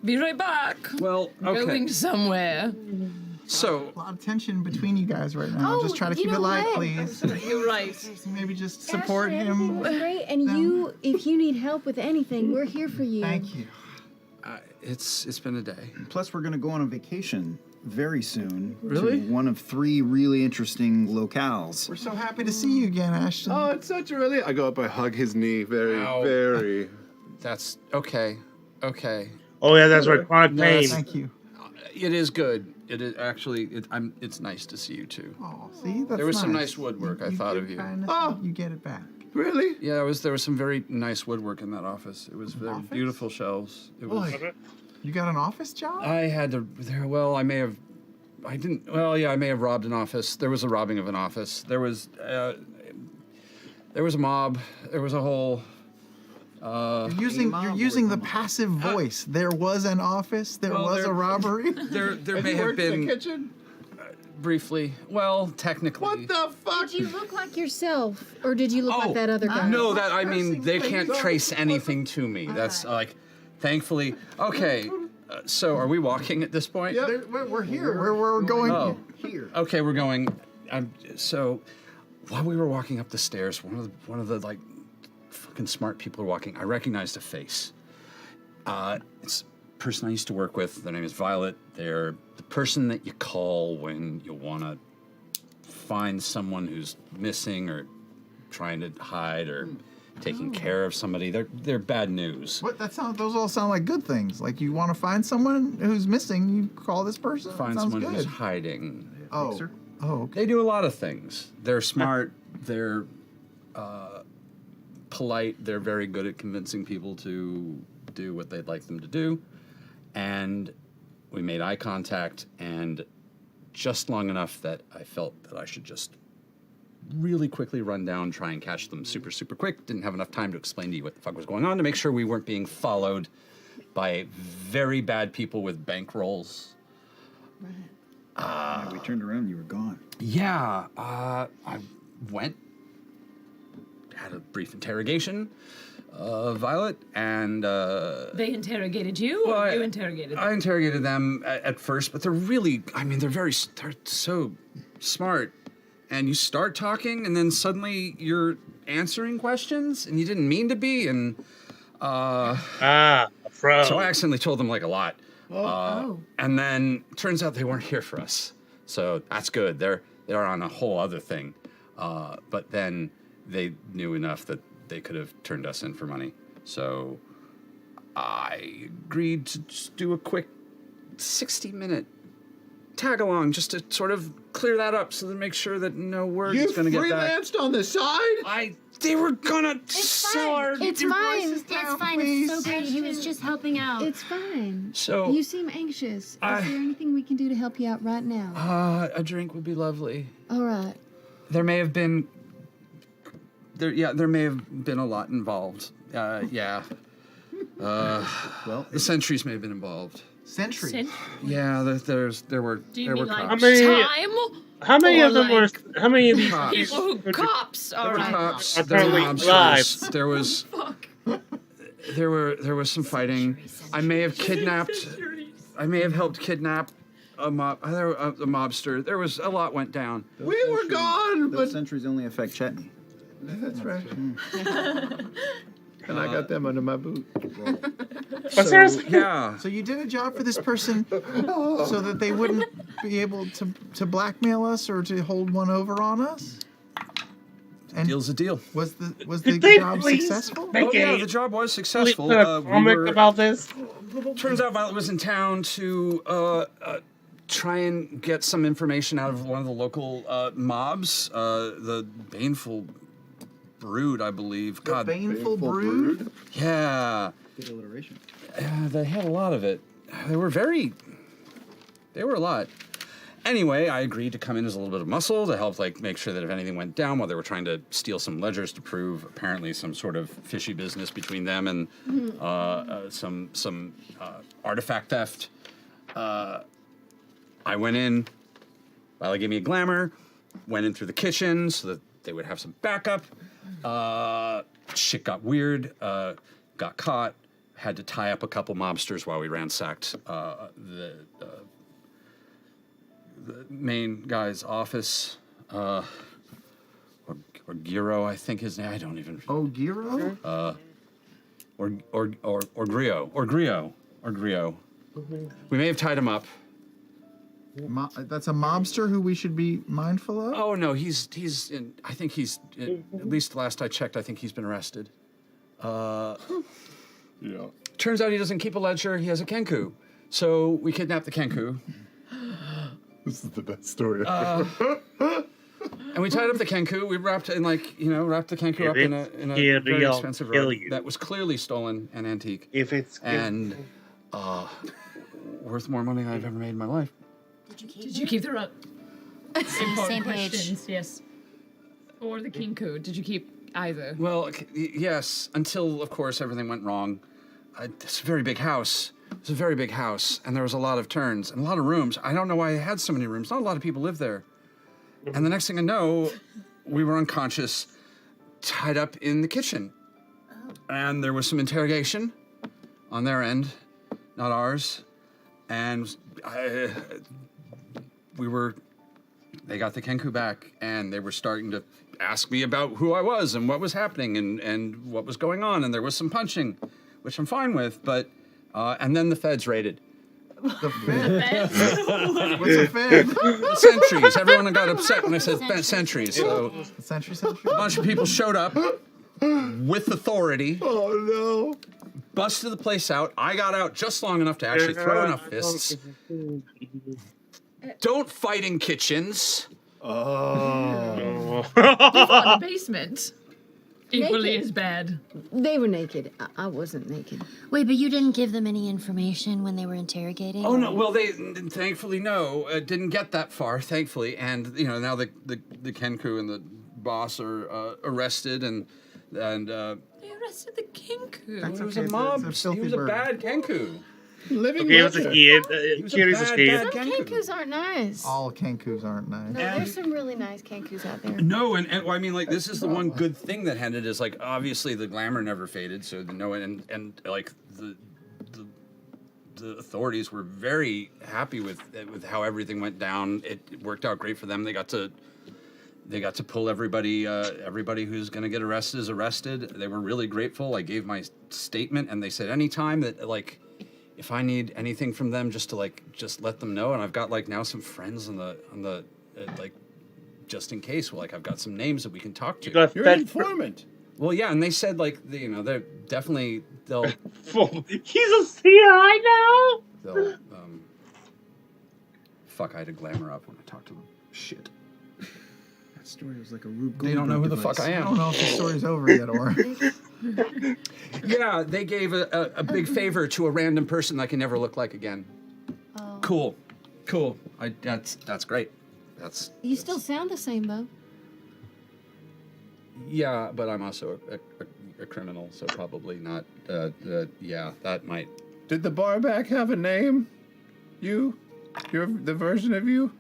be right back. Well, okay. Going somewhere. So. A lot of tension between you guys right now. Oh, Just try to you keep know it light, what? please. You're right. Maybe just support Everything him. was great, and if you need help with anything, we're here for you. Thank you. It's been a day. Plus, we're going to go on a vacation very soon. Really? To one of 3 really interesting locales. We're so happy to see you again, Ashton. Oh, it's such a relief. I go up, I hug his knee. Very, Ow. very. That's okay. Okay. Oh, yeah, that's right. Chronic pain. Thank you. It is good. It is actually. It's nice to see you too. Oh, see, that's There was some nice nice woodwork. I thought of you. You get it back. Really? Yeah, there was some very nice woodwork in that office. It was very beautiful shelves. It was. You got an office job? I had to. Well, I may have. I didn't. Well, yeah, I may have robbed an office. There was a robbing of an office. There was a mob. There was a whole. You're using the passive voice. There was an office. There was a robbery. There may have been. In the kitchen? Briefly. Well, technically. What the fuck? Did you look like yourself, or did you look like that other guy? No, they can't trace anything to me. That's like, thankfully. Okay, so are we walking at this point? Yeah, we're here. We're going here. Okay, we're going. So, while we were walking up the stairs, one of the like, fucking smart people are walking. I recognized a face. It's a person I used to work with. Their name is Violet. They're the person that you call when you want to find someone who's missing or trying to hide or taking care of somebody. They're bad news. What? Those all sound like good things. Like you want to find someone who's missing, you call this person. Find Sounds someone good. who's hiding. Oh. Oh. Okay. They do a lot of things. They're smart. They're polite. They're very good at convincing people to do what they'd like them to do. And we made eye contact, and just long enough that I felt that I should just really quickly run down, try and catch them super, super quick. Didn't have enough time to explain to you what the fuck was going on to make sure we weren't being followed by very bad people with bankrolls. Yeah, we turned around, you were gone. Yeah, I went, had a brief interrogation of Violet, and They interrogated you, or you interrogated them? I interrogated them at first, but they're really, they're so smart. And you start talking, and then suddenly you're answering questions, and you didn't mean to be, and so I accidentally told them like a lot. And then turns out they weren't here for us, so that's good. They're on a whole other thing, but then they knew enough that they could have turned us in for money. So I agreed to just do a quick 60-minute tag along just to sort of clear that up, so to make sure that no word is going to get back. You freelanced on the side? They were gonna sell our. It's fine. It's fine. It's so great. He was just helping out. It's fine. So you seem anxious. Is there anything we can do to help you out right now? A drink would be lovely. All right. There may have been. There may have been a lot involved. Yeah. Well, the sentries may have been involved. Sentries. Yeah, there were. Do you there mean were like cops. time? How many of them were? How many of these People who cops. All right. Cops. Are There were apparently mobsters. live. There was. Fuck. There was some fighting. I may have kidnapped. I may have helped kidnap a mobster. There was a lot went down. We were gone, Those but sentries only affect Chetney. that's right. And I got them under my boot. Yeah. So you did a job for this person so that they wouldn't be able to blackmail us or to hold one over on us? And Deal's a deal. Was the Could they job please successful? make Yeah, the job was successful. Put a comic about this? Turns out Violet was in town to try and get some information out of one of the local mobs, the Baneful Brood, I believe. The Baneful Brood? Yeah. Good alliteration. They had a lot of it. They were a lot. Anyway, I agreed to come in as a little bit of muscle to help, make sure that if anything went down while they were trying to steal some ledgers to prove apparently some sort of fishy business between them and some artifact theft. I went in. Violet gave me a glamour. Went in through the kitchen so that they would have some backup. Shit got weird. Got caught. Had to tie up a couple mobsters while we ransacked the main guy's office. Or Giro, I think his name. I don't even. Oh, Giro? Or Grio. We may have tied him up. That's a mobster who we should be mindful of? Oh no, he's in. I think he's at least last I checked. I think he's been arrested. Yeah. Turns out he doesn't keep a ledger. He has a Kenku. So we kidnapped the Kenku. This is the best story And we tied up the Kenku. We wrapped the Kenku up in a very expensive rug that was clearly stolen and antique. And worth more money than I've ever made in my life. Did you keep the rug? Same page. Questions, yes. Or the Kenku. Did you keep either? Well, yes, until, of course, everything went wrong. It's a very big house. It's a very big house, and there was a lot of turns and a lot of rooms. I don't know why it had so many rooms. Not a lot of people live there. And the next thing I know, we were unconscious, tied up in the kitchen. And there was some interrogation on their end, not ours. And they got the Kenku back, and they were starting to ask me about who I was and what was happening and what was going on. And there was some punching, which I'm fine with, but, and then the feds raided. The Fed? What's a Fed? The sentries. Everyone got upset when I said sentries. So Sentry? a bunch of people showed up with authority. Oh, no. Busted the place out. I got out just long enough to actually throw enough fists. Don't fight in kitchens. You fought in the basement. Equally Naked. as bad. They were naked. I wasn't naked. Wait, but you didn't give them any information when they were interrogating? Oh no! Well, they thankfully didn't get that far. Thankfully, and now the Kenku and the boss are arrested and They arrested the Kenku. That's he was okay, a mob. it's a filthy He was a bird. bad Kenku. Living Okay, it was a legend. kid. He was a Kid is a bad, kid. bad Some Kenku. Kenkus aren't nice. All Kenkus aren't nice. No, there's some really nice Kenkus out there. No, and well, I mean, like, this is the one good thing that ended is, like, obviously the glamour never faded, so and like the authorities were very happy with how everything went down. It worked out great for them. They got to pull everybody who's going to get arrested is arrested. They were really grateful. I gave my statement, and they said anytime that, like, if I need anything from them, just let them know. And I've got, like, now some friends on the just in case. Well, like, I've got some names that we can talk to. You're an informant. Well, yeah, and they said, like, they're definitely they'll He's a CI now. fuck. I had to glamour up when I talked to them. Shit. That story was like a Rube They don't know who the Goldberg fuck I device. am. I don't know if the story's over yet, or. Yeah, they gave a big favor to a random person I can never look like again. Oh. Cool. That's great. You still sound the same, though. Yeah, but I'm also a criminal, so probably not. Yeah, that might. Did the barback have a name? You're the version of you?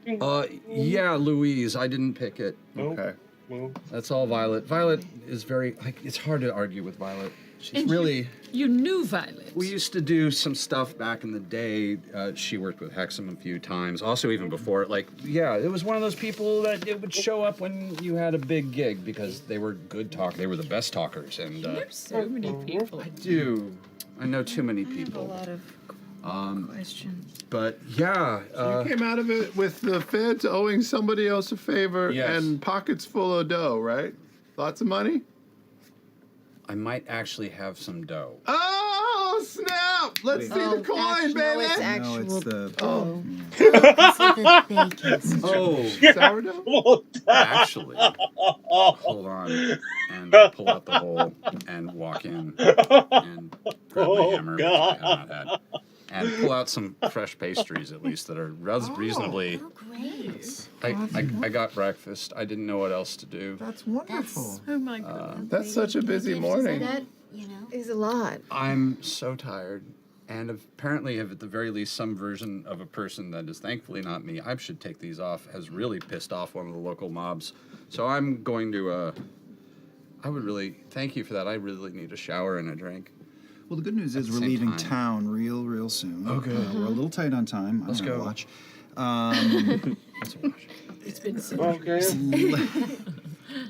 Yeah, Louise. I didn't pick it. Okay. Well, That's all Violet. Violet is very, like, it's hard to argue with Violet. She's And really. You knew Violet. We used to do some stuff back in the day. She worked with Hexam a few times. Also, even before, like, yeah, it was one of those people that it would show up when you had a big gig because they were good talkers. They were the best talkers. And You know so many people. I know too many A people. lot of questions. But yeah, You came out of it with the feds owing somebody else a favor Yes. and pockets full of dough, right? Lots of money? I might actually have some dough. Oh, snap! Let's see the coin, baby! No, it's No, actual. it's the. Oh. Oh, Sourdough? actually, hold on, and pull out the bowl and walk in and grab my hammer, which I have not had, and pull out some fresh pastries at least that are reasonably. Oh, great. I got breakfast. I didn't know what else to do. That's wonderful. Oh my god. That's such a busy morning. That is a lot. I'm so tired, and apparently have at the very least some version of a person that is thankfully not me. I should take these off. Has really pissed off one of the local mobs, so I'm going to. I would really thank you for that. I really need a shower and a drink. Well, the good news is the we're same leaving time. town real soon. Oh, good. We're a little tight on time. Let's I'm gonna go. watch. It's been so okay.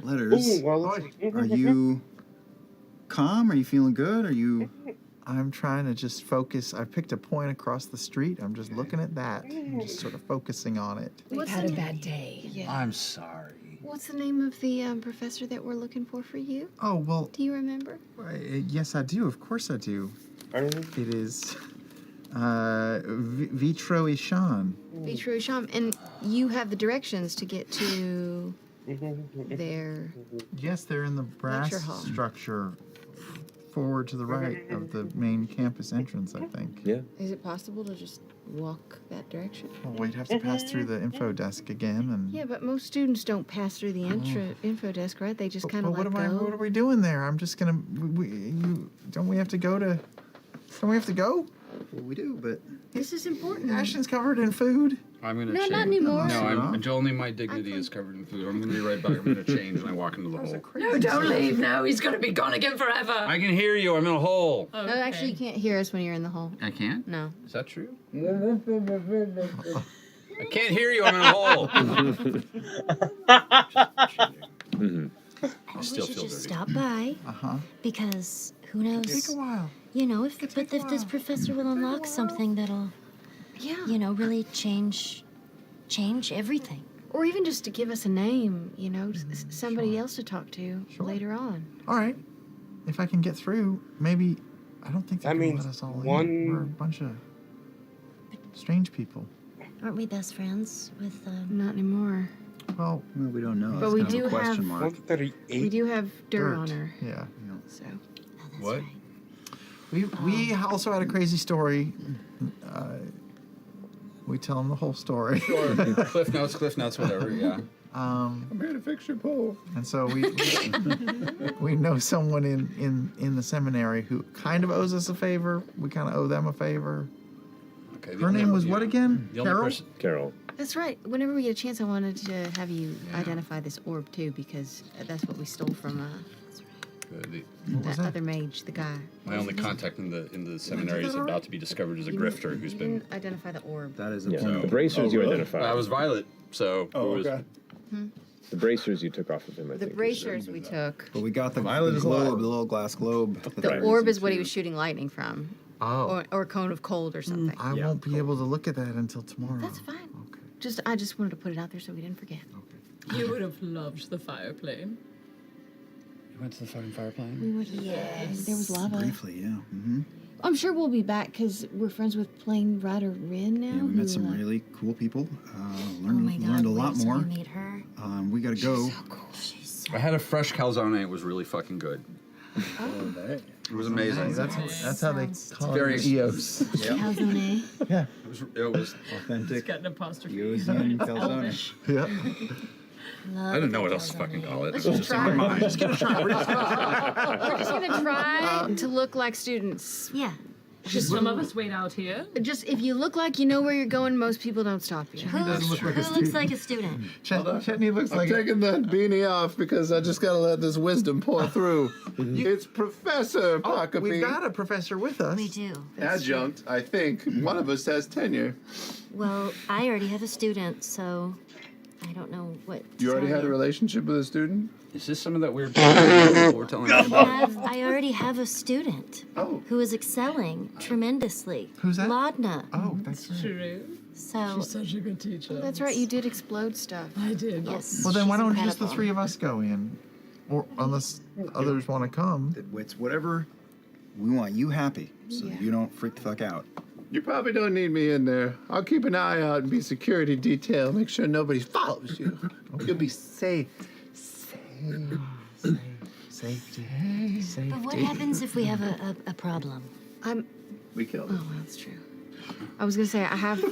Letters. Ooh, well, Are you calm? Are you feeling good? Are you? I'm trying to just focus. I picked a point across the street. I'm just looking at that. I'm just sort of focusing on it. We've had a bad day. Yeah. I'm sorry. What's the name of the professor that we're looking for you? Oh, well, Do you remember? yes, I do. Of course I do. I It is Vitro Ishan. Vitro Sham, and you have the directions to get to their. Yes, they're in the brass Lecture hall. structure forward to the right of the main campus entrance, I think. Yeah. Is it possible to just walk that direction? Well, we'd have to pass through the info desk again, and. Yeah, but most students don't pass through the info desk, right? They just kind of But let what go. are we doing there? I'm just gonna. Don't we have to go to? Don't we have to go? Well, we do, but This is important. Ashton's covered in food. I'm gonna No, change. not anymore. No, only my dignity is covered in food. I'm gonna be right back. I'm gonna change and I walk into the hole. No, don't leave now. He's gonna be gone again forever. I can hear you. I'm in a hole. No, actually, you can't hear us when you're in the hole. I can't? No. Is that true? I can't hear you. I'm in a hole. I still we should feel just dirty. stop by Uh-huh. because who knows? Take a while. You know, if this professor will unlock something that'll, you know, really change everything. Or even just to give us a name, you know, somebody else to talk to later on. All right. If I can get through, maybe. I don't think they That can means let us all one- in. We're a bunch of strange people. Aren't we best friends with? Not anymore. Well, we don't know. But That's we kind of do a question have- mark. 138. We do have dirt on her. Yeah. So. What? We also had a crazy story. We tell them the whole story. Sure. Cliff notes, whatever. Yeah. I'm here to fix your pool. And so we know someone in the seminary who kind of owes us a favor. We kind of owe them a favor. Okay. Her name was what again? The only Carol? person. Carol. That's right. Whenever we get a chance, I wanted to have you identify this orb too, because that's what we stole from that other mage, the guy. My only contact in the seminary is about to be discovered as a grifter who's You been. didn't identify the orb. That is Yeah. The bracers you identified. I was Violet, so. Oh, it was, okay. The bracers you took off of him, I The think. bracers we took. But we got the Violet is globe, alive. the little glass globe. The orb is what he was shooting lightning from. Oh. Or a cone of cold or something. I won't be able to look at that until tomorrow. That's fine. I just wanted to put it out there so we didn't forget. You would have loved the fire plane. You went to the fucking fire plane? We went. Yes. There was lava. Briefly, yeah. Mm-hmm. I'm sure we'll be back because we're friends with Plane Rider Rin now. Yeah, we met who, some really cool people. Oh my God! Learned a lot wait till more. you meet her. We gotta go. I had a fresh calzone. It was really fucking good. It was amazing. That's how they call Very it EOS. Calzone. Yeah. It was Authentic. Got an apostrophe. Yozian calzone. Yeah. I didn't know what else to fucking call it. Let's It was just just in my try. mind. Just gonna try. We're just gonna try to look like students. Yeah. Should some of us wait out here? Just if you look like you know where you're going, most people don't stop you. Who looks like a student? Chetney looks I'm like taking that beanie off because I just gotta let this wisdom pour through. It's Professor Poc-O-Pea. We've got a professor with us. We do. Adjunct, I think. One of us has tenure. Well, I already have a student, so I don't know what. You already had a relationship with a student? Is this some of that weird people were telling me about? I already have a student who is excelling tremendously. Who's that? Laudna. Oh, that's right. True. So She's such a good teacher. That's right. You did explode stuff. I did. yes. Well, then she's why don't just the incredible. three of us go in? Or unless others want to come. It's whatever. We want you happy, so that you don't freak the fuck out. You probably don't need me in there. I'll keep an eye out and be security detail. Make sure nobody follows you. You'll be safe. Safety. But what happens if we have a problem? We killed Oh, it. well, that's true. I was gonna say I have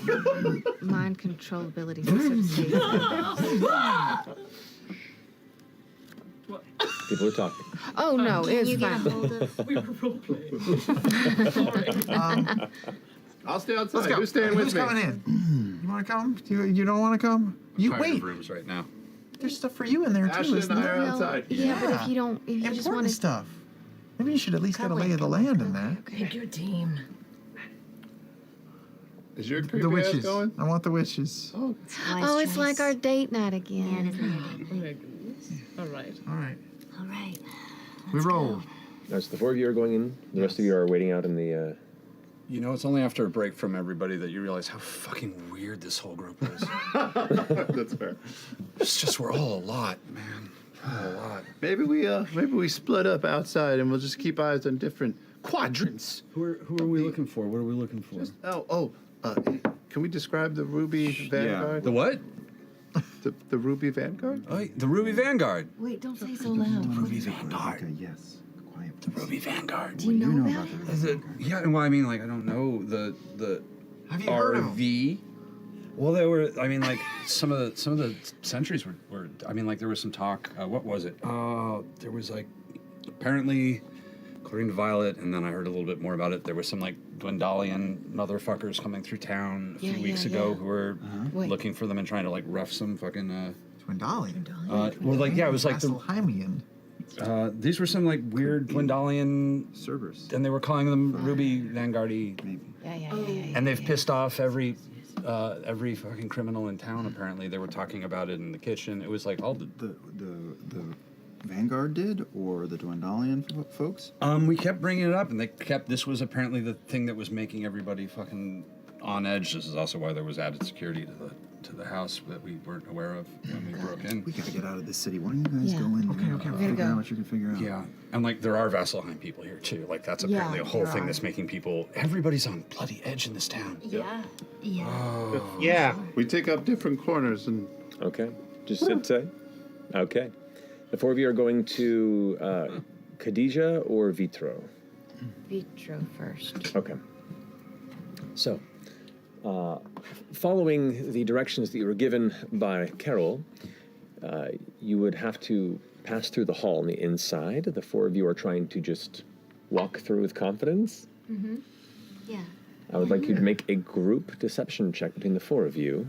mind control abilities. People People are talking. Oh no, Can it's you get a fine. hold of? We were role playing. I'll stay outside. Let's go. Who's staying with Who's me? coming in? You want to come? You don't want to come? You Tired wait. of rooms right now. There's stuff for you in there too, Ashley isn't and I there? are outside. Yeah, but if you don't, if you just Important want to. stuff. Maybe you should at least get a lay of the land in that. Pick your team. Is your creepy The ass witches. going? I want the witches. Oh, Oh, it's like our date night again. Oh my goodness. All right. All right. All right. We roll. Now, so the four of you are going in. The rest of you are waiting out in the. You know, it's only after a break from everybody that you realize how fucking weird this whole group is. that's fair. It's just we're all a lot, man. All a lot. Maybe we split up outside and we'll just keep eyes on different quadrants. Who are we looking for? What are we looking for? Can we describe the Ruby Vanguard? The what? The Ruby Vanguard? Oh, the Ruby Vanguard. Wait, don't say so loud. Ruby Vanguard. Okay, yes. Quiet. The Ruby Vanguard. Do you know about about Is it? Yeah. Well, I mean, like, I don't know the Have you heard of RV. Well, there were. I mean, like some of the sentries were. I mean, like there was some talk. What was it? There was like apparently, according to Violet, and then I heard a little bit more about it. There was some like Gwendolian motherfuckers coming through town a few weeks ago who were looking for them and trying to like rough some fucking. Gwendolian? Well, like yeah, it was like the. These were some like weird Gwendolian servers, and they were calling them Ruby Vanguardy. Yeah. And they've pissed off every fucking criminal in town. Apparently, they were talking about it in the kitchen. It was like all the Vanguard did, or the Gwendolian folks? We kept bringing it up, and they kept. This was apparently the thing that was making everybody fucking on edge. This is also why there was added security to the house that we weren't aware of when we broke in. We gotta get out of this city. Why don't you guys go in? Okay, we gotta figure go. out what you can figure out. Yeah, and like there are Vasselheim people here too. Like that's apparently a whole thing that's making people. Everybody's on bloody edge in this town. Yeah. Yeah. We take up different corners and. Okay. Just sit tight. Okay. The four of you are going to Khadija or Vitro? Vitro first. Okay. So, following the directions that you were given by Carol, you would have to pass through the hall on the inside. The four of you are trying to just walk through with confidence. Mm-hmm. Yeah. I would like you to make a group deception check between the four of you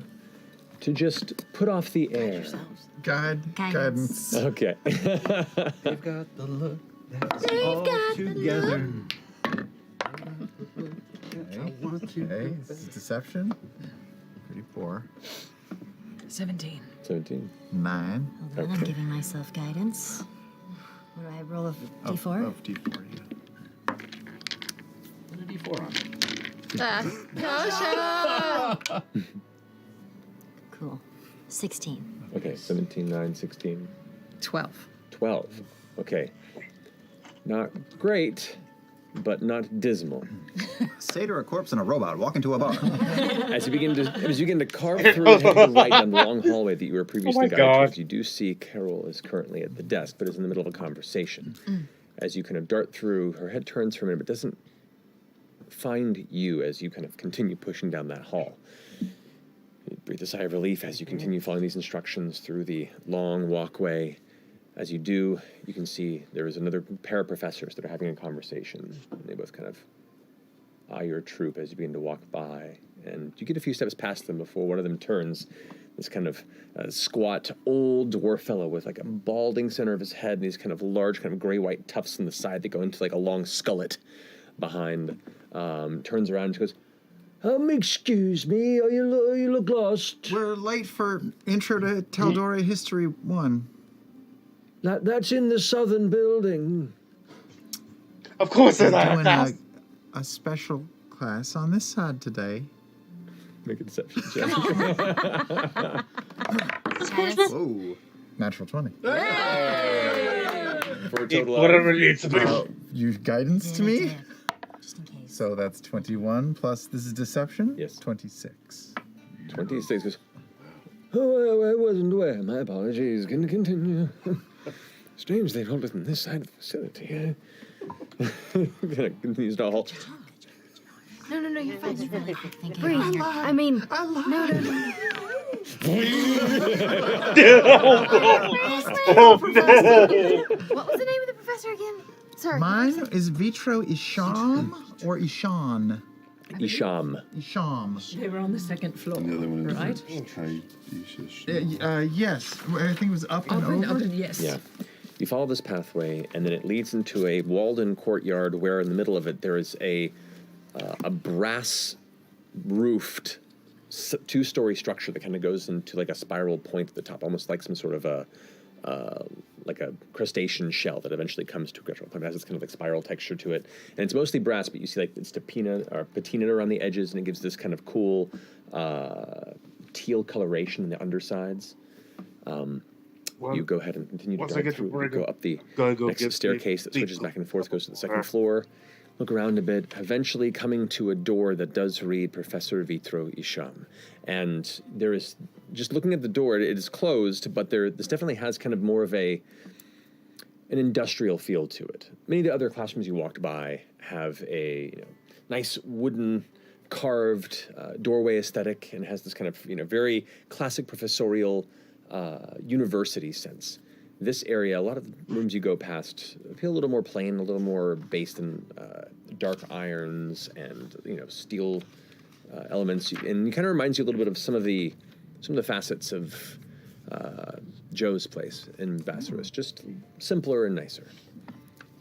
to just put off the air. Guidance. Okay. They've got the look that's all together. Okay, this is deception. Pretty poor. 17. 17. 9. Hold on, I'm giving myself guidance. What do I roll of D4? Of D4, yeah. Put a D4 on. Cool. 16. Okay, 17, 9, 16. 12. 12. Okay. Not great, but not dismal. Say to a corpse and a robot, walk into a bar. As you begin to carve through and head to the right down the long hallway that you were previously guided towards, you do see Carol is currently at the desk, but is in the middle of a conversation. As you kind of dart through, her head turns for a minute, but doesn't find you as you kind of continue pushing down that hall. You breathe a sigh of relief as you continue following these instructions through the long walkway. As you do, you can see there is another pair of professors that are having a conversation. And they both kind of eye your troop as you begin to walk by. And you get a few steps past them before one of them turns. This kind of squat, old dwarf fellow with like a balding center of his head and these kind of large kind of gray-white tufts on the side that go into like a long skullet behind. Turns around and goes, excuse me, you look lost. We're late for Intro to Tal'Dorei History 1. That's in the southern building. Of course, We're there's doing a special class on this side today. Make a deception check. Whoa. Natural 20. For a total whatever it needs to be. You guidance to me? So that's 21 plus this is deception? Yes. 26. 26 goes, oh, I wasn't aware. My apologies. Can continue. Strange they hold it on this side of the facility. Continues to halt. No, you're fine. Breathe. I mean, no. Oh, no. What was the name of the professor again? Sorry. Mine is Vitro Isham or Ishan? Isham. Isham. They were on the second floor, The other one is right? Yes. I think it was up and over. Yes. Yeah. You follow this pathway, and then it leads into a walled-in courtyard where in the middle of it there is a brass-roofed two-story structure that kind of goes into like a spiral point at the top, almost like some sort of a crustacean shell that eventually comes to a gradual point. It has this kind of like spiral texture to it, and it's mostly brass, but you see like it's patinaed around the edges, and it gives this kind of cool teal coloration in the undersides. You go ahead and continue to drive through. You go up the next staircase that switches back and forth, goes to the second floor. look around a bit, eventually coming to a door that does read Professor Vitro Isham. And there is, just looking at the door, it is closed, but this definitely has kind of more of an industrial feel to it. Many of the other classrooms you walked by have a nice wooden carved doorway aesthetic and has this kind of very classic professorial university sense. This area, a lot of the rooms you go past feel a little more plain, a little more based in dark irons and steel elements, and it kind of reminds you a little bit of some of the facets of Joe's place in Vassarus, just simpler and nicer.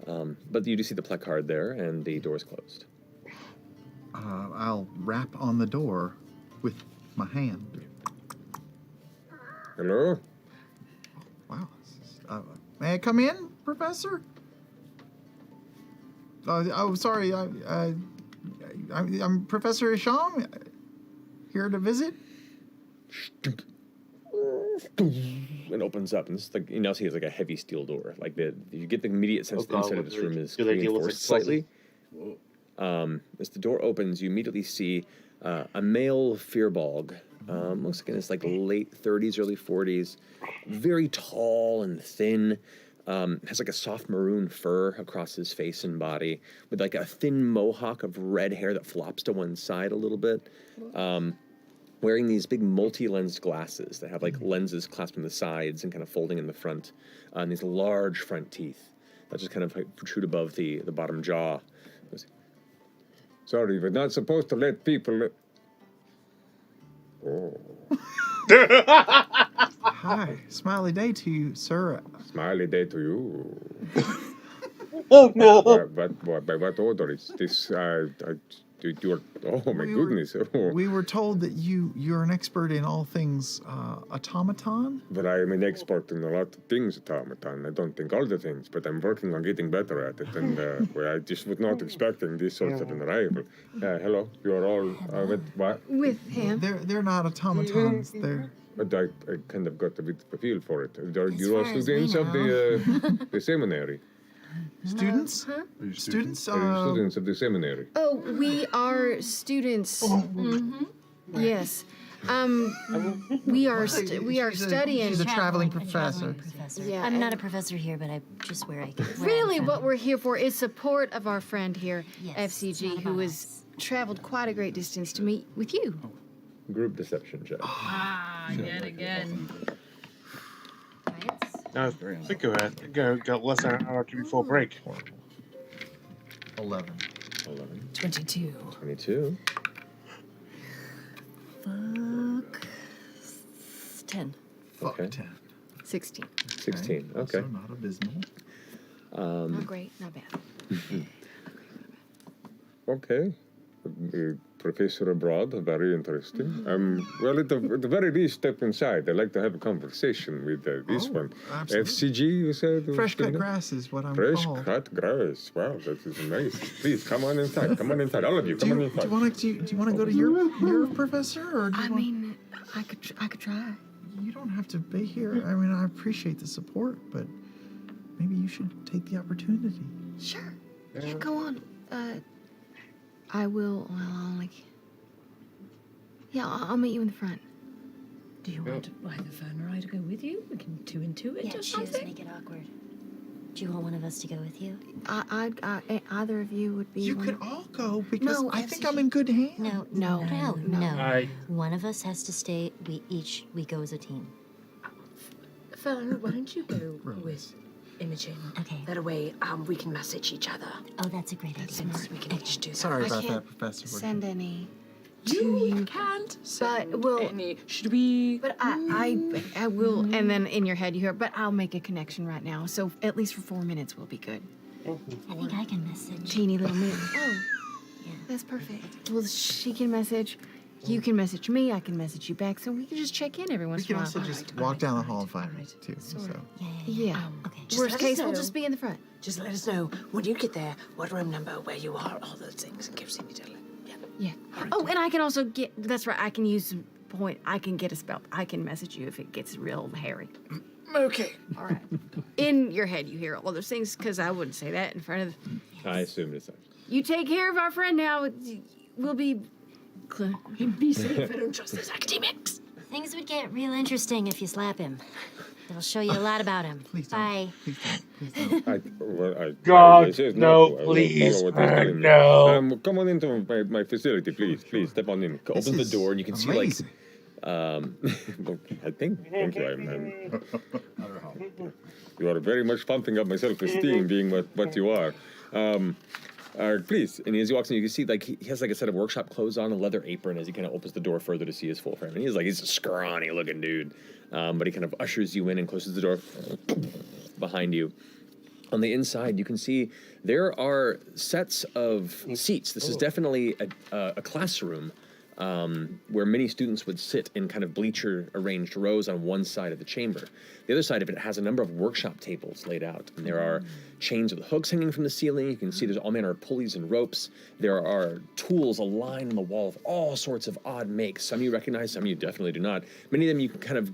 But you do see the placard there, and the door is closed. I'll rap on the door with my hand. Hello? Wow. May I come in, Professor? Sorry. I'm Professor Isham, here to visit. It opens up, and this is like, you now see it's like a heavy steel door. Like you get the immediate sense the inside of this room is reinforced slightly. As the door opens, you immediately see a male Fearbog. Looks like in his late 30s, early 40s. Very tall and thin. Has like a soft maroon fur across his face and body, with like a thin mohawk of red hair that flops to one side a little bit. Wearing these big multi-lensed glasses that have like lenses clasped on the sides and kind of folding in the front, and these large front teeth that just kind of protrude above the bottom jaw. Sorry, we're not supposed to let people. Oh. Hi, smiley day to you, sir. Smiley day to you. Oh no! By what order is this? Oh my goodness! We were told that you're an expert in all things automaton. But I am an expert in a lot of things, automaton. I don't think all the things, but I'm working on getting better at it. And I just was not expecting this sort of an arrival. Hello, you are all with what? With him. They're not automatons. They're. But I kind of got a bit of a feel for it. Are you all students of the seminary? Students? Students? Are you students of the seminary? Oh, we are students. Mm-hmm. Yes. We are studying. She's a traveling professor. Yeah, I'm not a professor here, but I just where I can. Really, what we're here for is support of our friend here, F.C.G, who has traveled quite a great distance to meet with you. Group deception check. Yet again. Now, think of it. Got less than an hour to before break. 11. 22. 22. Fuck. 10. Okay. 10. 16. 16. Okay. Also not abysmal. Not great, not bad. Okay. Professor abroad, very interesting. Well, at the very least, step inside. I'd like to have a conversation with this one. Absolutely. F.C.G, you said? Fresh cut grass is what I'm Fresh called. cut grass. Wow, that is nice. Please, come on inside. Come on inside. All of you, come on inside. Do you want to go to your professor, or do you I could try. You don't have to be here. I mean, I appreciate the support, but maybe you should take the opportunity. Sure. Yeah, go on. I will. Well, I'll meet you in the front. Do you want either Fern or I to go with you? We can 2 and 2 it Yeah, or choose. something. Make it awkward. Do you want one of us to go with you? Either of you would be. You one. could all go because No, I think I'm in good hands. No. Aye. One of us has to stay. We go as a team. Fern, why don't you go with Imogen? Okay. That way, we can message each other. Oh, that's a great idea. We can each do that. Sorry I about can't that, Professor. Send any. You can't send any. Should we? But I will. And then in your head you hear, but I'll make a connection right now. So at least for 4 minutes we'll be good. I think I can message. Teeny little move. Oh, Yeah. that's perfect. Well, she can message. You can message me. I can message you back. So we can just check in every once We in a can while. also just walk down the hall and find me too. So. Yeah. Okay. Worst case, we'll just be in the front. Just let us know when you get there, what room number, where you are, all those things, and give us any detail. Yeah. Oh, and I can also get. That's right. I can use point. I can get a spell. I can message you if it gets real hairy. Okay. All right. In your head, you hear all those things because I wouldn't say that in front of. I assumed as such. You take care of our friend now. We'll be safe. I don't trust those academics. Things would get real interesting if you slap him. It'll show you a lot about him. Please don't. Bye. God, says no, I will please, follow what he's telling me. no. Come on into my facility, please. Please, step on in. Opens the door, and you can see, like, well, thank you. You are very much pumping up my self-esteem, being what you are. Please. And as he walks in, you can see, like, he has, like, a set of workshop clothes on, a leather apron, as he kind of opens the door further to see his full frame. And he's a scrawny-looking dude. But he kind of ushers you in and closes the door behind you. On the inside, you can see there are sets of seats. This is definitely a classroom where many students would sit in kind of bleacher-arranged rows on one side of the chamber. The other side of it has a number of workshop tables laid out, and there are chains with hooks hanging from the ceiling. You can see there's all manner of pulleys and ropes. There are tools aligned on the wall of all sorts of odd makes. Some you recognize, some you definitely do not. Many of them you can kind of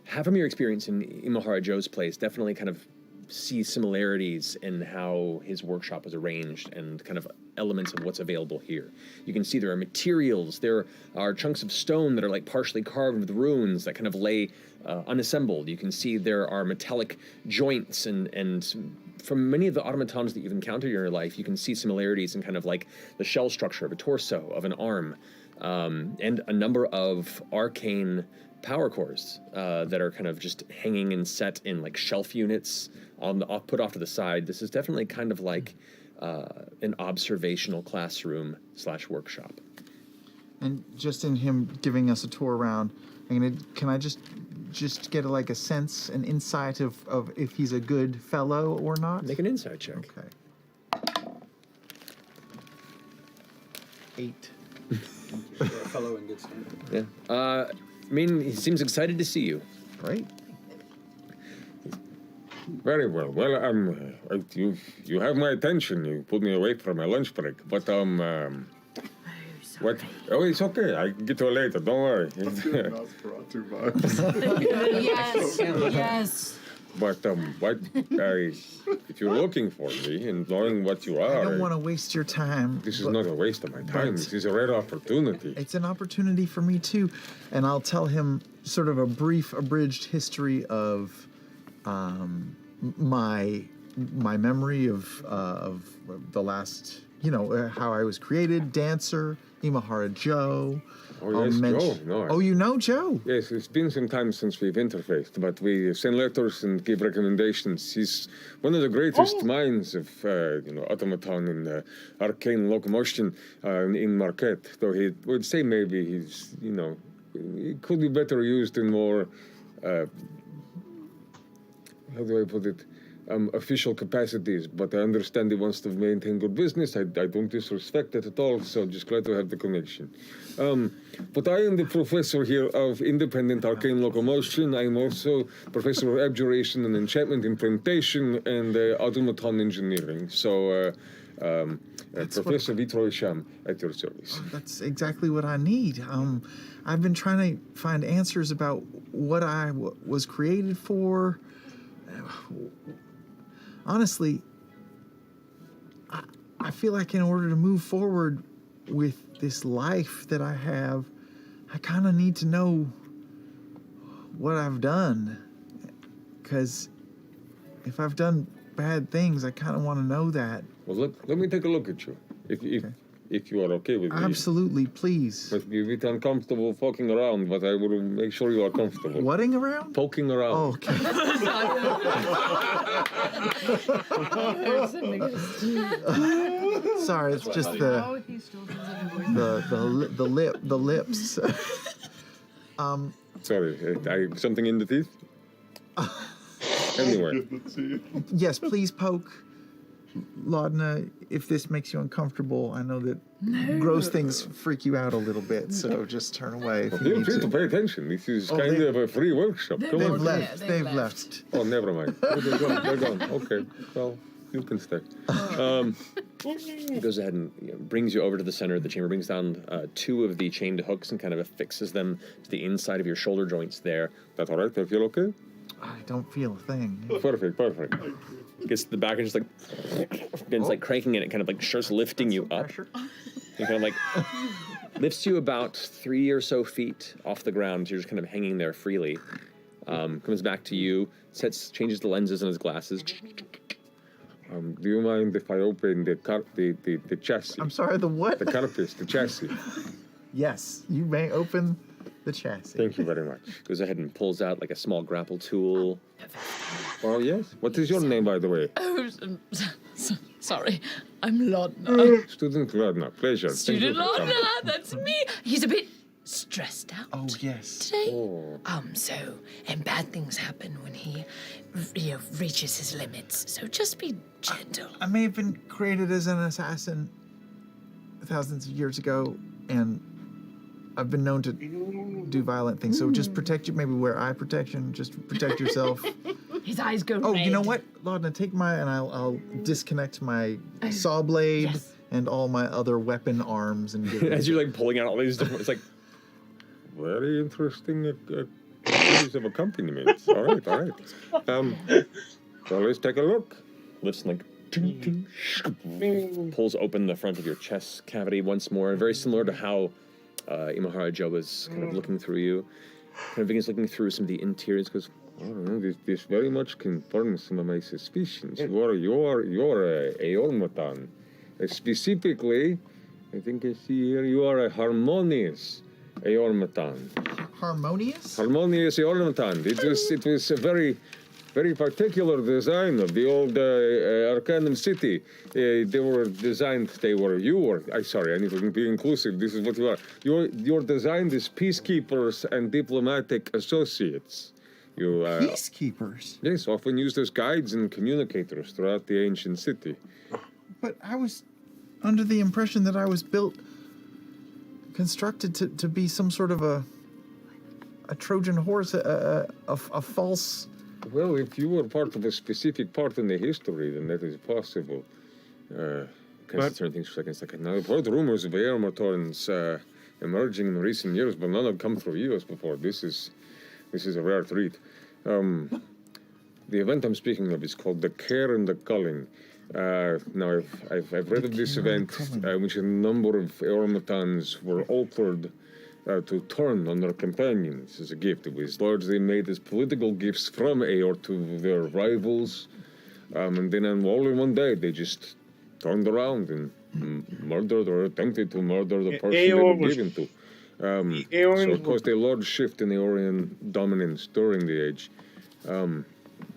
have from your experience in Imahara Joe's place, definitely kind of see similarities in how his workshop was arranged and kind of elements of what's available here. You can see there are materials, there are chunks of stone that are like partially carved with runes that kind of lay unassembled. You can see there are metallic joints and from many of the automatons that you've encountered in your life, you can see similarities in kind of like the shell structure of a torso, of an arm, and a number of arcane power cores that are kind of just hanging and set in like shelf units put off to the side. This is definitely kind of like an observational classroom / workshop. And just in him giving us a tour around, can I just get a sense, an insight of if he's a good fellow or not? Make an insight check. Okay. 8. Fellow in good standing. Yeah. I mean, he seems excited to see you. Great. Very well. Well, you have my attention. You put me away from my lunch break. But, what? Oh, it's okay. I can get to it later. Don't worry. Yes. But, if you're looking for me and knowing what you are... I don't want to waste your time. This is not a waste of my time. This is a rare opportunity. It's an opportunity for me, too. And I'll tell him sort of a brief, abridged history of my memory of the last, how I was created, dancer, Imahara Joe. Oh, yes, Joe. No, oh, you know Joe? Yes, it's been some time since we've interfaced, but we send letters and give recommendations. He's one of the greatest minds of, automaton and arcane locomotion in Marquette, though he would say maybe he's, he could be better used in more, how do I put it, official capacities, but I understand he wants to maintain good business. I don't disrespect that at all, so just glad to have the connection. But I am the professor here of independent arcane locomotion. I am also professor of abjuration and enchantment implementation and automaton engineering. So, Professor Vitroy Sham at your service. That's exactly what I need. I've been trying to find answers about what I was created for. Honestly, I feel like in order to move forward with this life that I have, I kind of need to know what I've done. Because if I've done bad things, I kind of want to know that. Well, let me take a look at you. If you are okay with me. Absolutely, please. Must be a bit uncomfortable fucking around, but I will make sure you are comfortable. Whatting around? Poking around. Oh, okay. Sorry, it's just the lips. Sorry, something in the teeth? Anyway. Yes, please poke. Laudna, if this makes you uncomfortable, I know that gross things freak you out a little bit, so just turn away. Feel free to pay attention. This is kind of a free workshop. Come on. They've left. Oh, never mind. Oh, they're gone. Okay, well, you can stay. He goes ahead and brings you over to the center of the chamber, brings down 2 of the chained hooks and kind of affixes them to the inside of your shoulder joints there. That's all right? I feel okay? I don't feel a thing. Perfect. gets to the back and just like begins like cranking it, and kind of like starts lifting you up. And kind of like lifts you about 3 or so feet off the ground. So you're just kind of hanging there freely. Comes back to you, changes the lenses on his glasses. Do you mind if I open the chassis? I'm sorry, the what? The carapace, the chassis. Yes, you may open the chassis. Thank you very much. Goes ahead and pulls out like a small grapple tool. Oh, yes? What is your name, by the way? Oh, sorry. I'm Lodna. Student Lodna, pleasure. Student Lodna, that's me. He's a bit stressed out. Oh, yes. Today. Oh. And bad things happen when he reaches his limits. So just be gentle. I may have been created as an assassin thousands of years ago, and I've been known to do violent things. So just protect you. Maybe wear eye protection. Just protect yourself. His eyes go Oh, red. you know what, Laudna, take and I'll disconnect my saw blade and all my other weapon arms and give As you're like pulling out all these different, it's like very interesting series of accompaniments. All right. So let's take a look. Lifts like pulls open the front of your chest cavity once more, very similar to how Imahara Joe was kind of looking through you. Kind of begins looking through some of the interiors. Goes, I don't know, this very much confirms some of my suspicions. You're a automaton. Specifically, I think I see here you are a harmonious automaton. Harmonious? Harmonious automaton. It was a very, very particular design of the old Arcanum City. They were designed. I need to be inclusive. This is what you are. You're designed as peacekeepers and diplomatic associates. Peacekeepers? Yes, often used as guides and communicators throughout the ancient city. But I was under the impression that I was constructed to be some sort of a Trojan horse, a false... Well, if you were part of a specific part in the history, then that is possible. Kind of turn things for a second. Now, I've heard rumors of automatons emerging in recent years, but none have come through US before. This is a rare treat. The event I'm speaking of is called the Care and the Culling. Now, I've read of this event in which a number of automatons were altered to turn on their companions as a gift. It was largely made as political gifts from Aor to their rivals. And then all in one day, they just turned around and murdered or attempted to murder the person they were given to. So it caused a large shift in Aorian dominance during the age.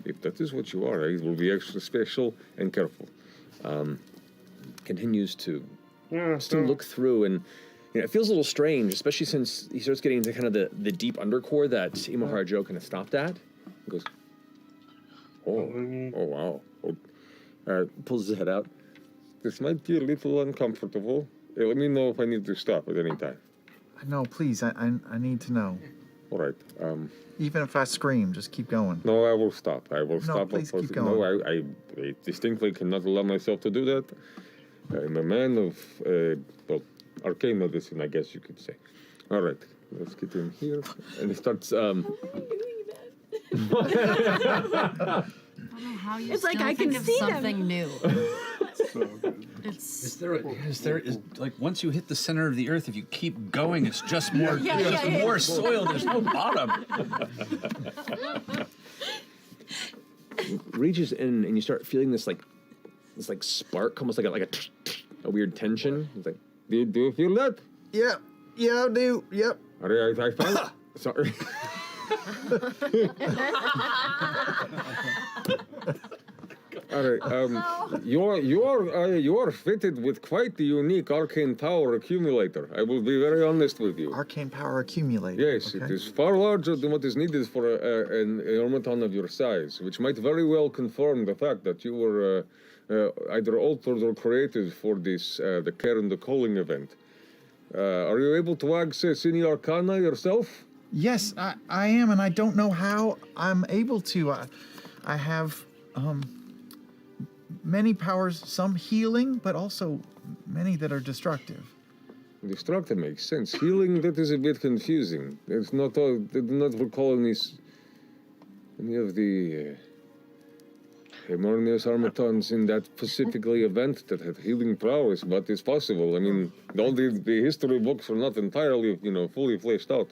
If that is what you are, it will be extra special and careful. Continues to look through, and it feels a little strange, especially since he starts getting into kind of the deep undercore that Imahara Joe kind of stopped at. He goes, oh wow. Pulls his head out. This might be a little uncomfortable. Let me know if I need to stop at any time. No, please, I need to know. All right. Even if I scream, just keep going. No, I will stop. I will stop. Please keep going. No, I distinctly cannot allow myself to do that. I'm a man of, arcane medicine, I guess you could say. All right, let's get in here. And he starts, It's like I can see something new. Is there like once you hit the center of the earth, if you keep going, it's just more more soil. There's no bottom. Reaches in and you start feeling this spark, almost like a weird tension. It's like, do you feel that? Yeah, I do. Yep. All right, I found it. Sorry. All right, you are fitted with quite the unique arcane power accumulator. I will be very honest with you. Arcane power accumulator. Yes, okay. It is far larger than what is needed for an automaton of your size, which might very well confirm the fact that you were either altered or created for this the Care and the Calling event. Are you able to access any arcana yourself? Yes, I am, and I don't know how I'm able to. I have many powers, some healing, but also many that are destructive. Destructive makes sense. Healing, that is a bit confusing. It's not all. They do not recall any of the. Amornius automatons in that specifically event that had healing prowess, but it's possible. I mean, all the history books are not entirely, fully fleshed out.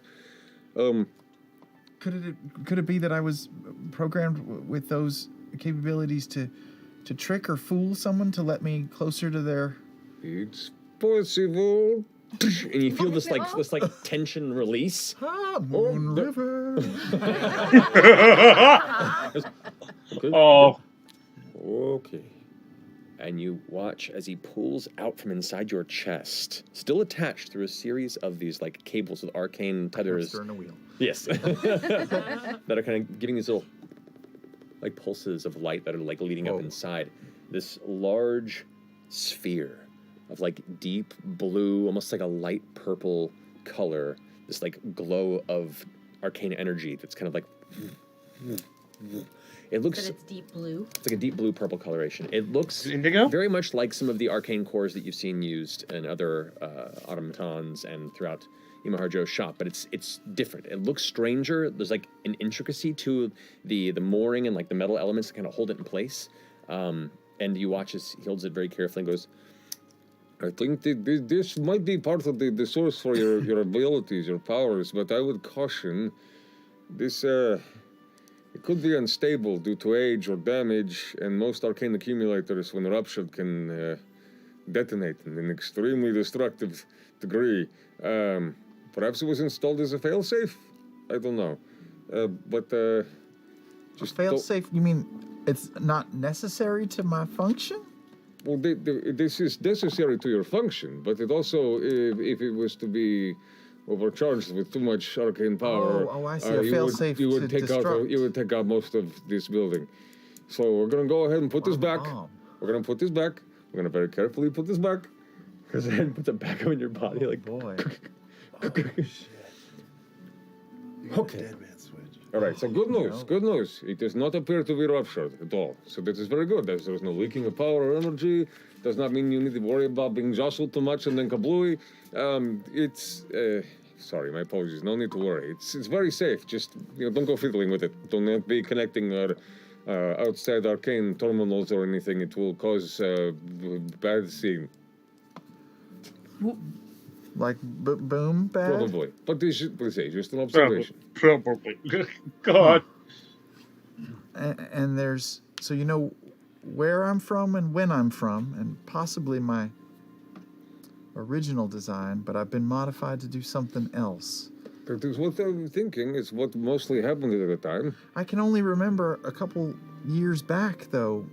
Could it be that I was programmed with those capabilities to trick or fool someone to let me closer to their... It's possible. And you feel this tension release. Moon River. Oh. Okay. And you watch as he pulls out from inside your chest, still attached through a series of these cables with arcane tethers. Stirring a wheel. Yes. That are kind of giving these little pulses of light that are leading up inside. This large sphere of deep blue, almost like a light purple color. This glow of arcane energy that's kind of it looks... But it's deep blue. It's like a deep blue purple coloration. It looks indigo? Very much like some of the arcane cores that you've seen used in other automatons and throughout Imaharjo's shop, but it's different. It looks stranger. There's an intricacy to the mooring and the metal elements that kind of hold it in place. And you watch as he holds it very carefully and goes, I think this might be part of the source for your abilities, your powers, but I would caution this... It could be unstable due to age or damage, and most arcane accumulators, when ruptured, can detonate in an extremely destructive degree. Perhaps it was installed as a failsafe? I don't know. Just failsafe? You mean it's not necessary to my function? Well, this is necessary to your function, but it also, if it was to be overcharged with too much arcane power, I see. A failsafe you would take out most of this building. So we're gonna go ahead and put this back. We're gonna put this back. We're gonna very carefully put this back. Because then puts it back up in your body boy. Okay. All right, so good news, good news. It does not appear to be ruptured at all. So this is very good. There's no leaking of power or energy. Does not mean you need to worry about being jostled too much and then kablooey. Sorry, my apologies. No need to worry. It's very safe. Just don't go fiddling with it. Don't be connecting outside arcane terminals or anything. It will cause bad scene. Like boom bad? Probably, but this is just an observation. Probably. God. And there's so you know where I'm from and when I'm from, and possibly my original design, but I've been modified to do something else. That is what I'm thinking. It's what mostly happened at the time. I can only remember a couple years back, though.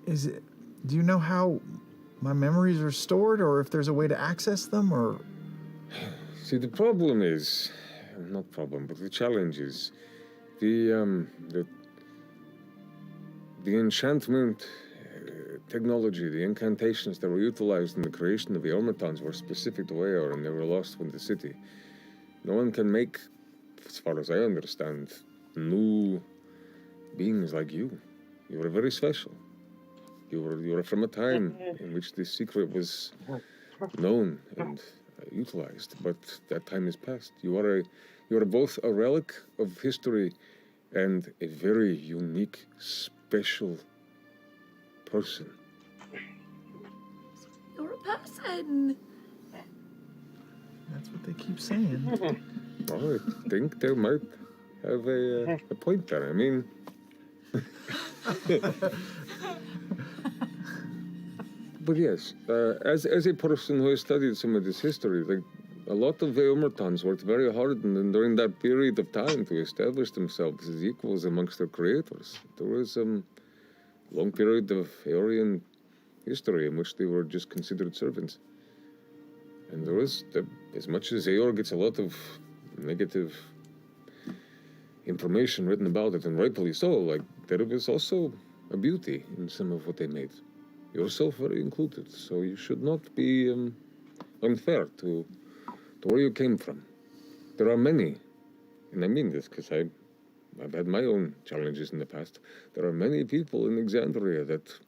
Do you know how my memories are stored, or if there's a way to access them, or... See, the problem is... Not problem, but the challenge is... The enchantment technology, the incantations that were utilized in the creation of the automatons were specific to Aeor, and they were lost from the city. No one can make, as far as I understand, new beings like you. You were very special. You were from a time in which this secret was known and utilized, but that time is past. You are both a relic of history and a very unique, special person. You're a person. That's what they keep saying. Well, I think they might have a point there. I mean... But yes, as a person who has studied some of this history, a lot of the automatons worked very hard and during that period of time to establish themselves as equals amongst their creators. There was a long period of Aeorian history in which they were just considered servants. And there was, as much as Aeor gets a lot of negative information written about it, and rightfully so, there was also a beauty in some of what they made. Yourself very included, so you should not be unfair to where you came from. There are many, and I mean this because I've had my own challenges in the past. There are many people in Exandria that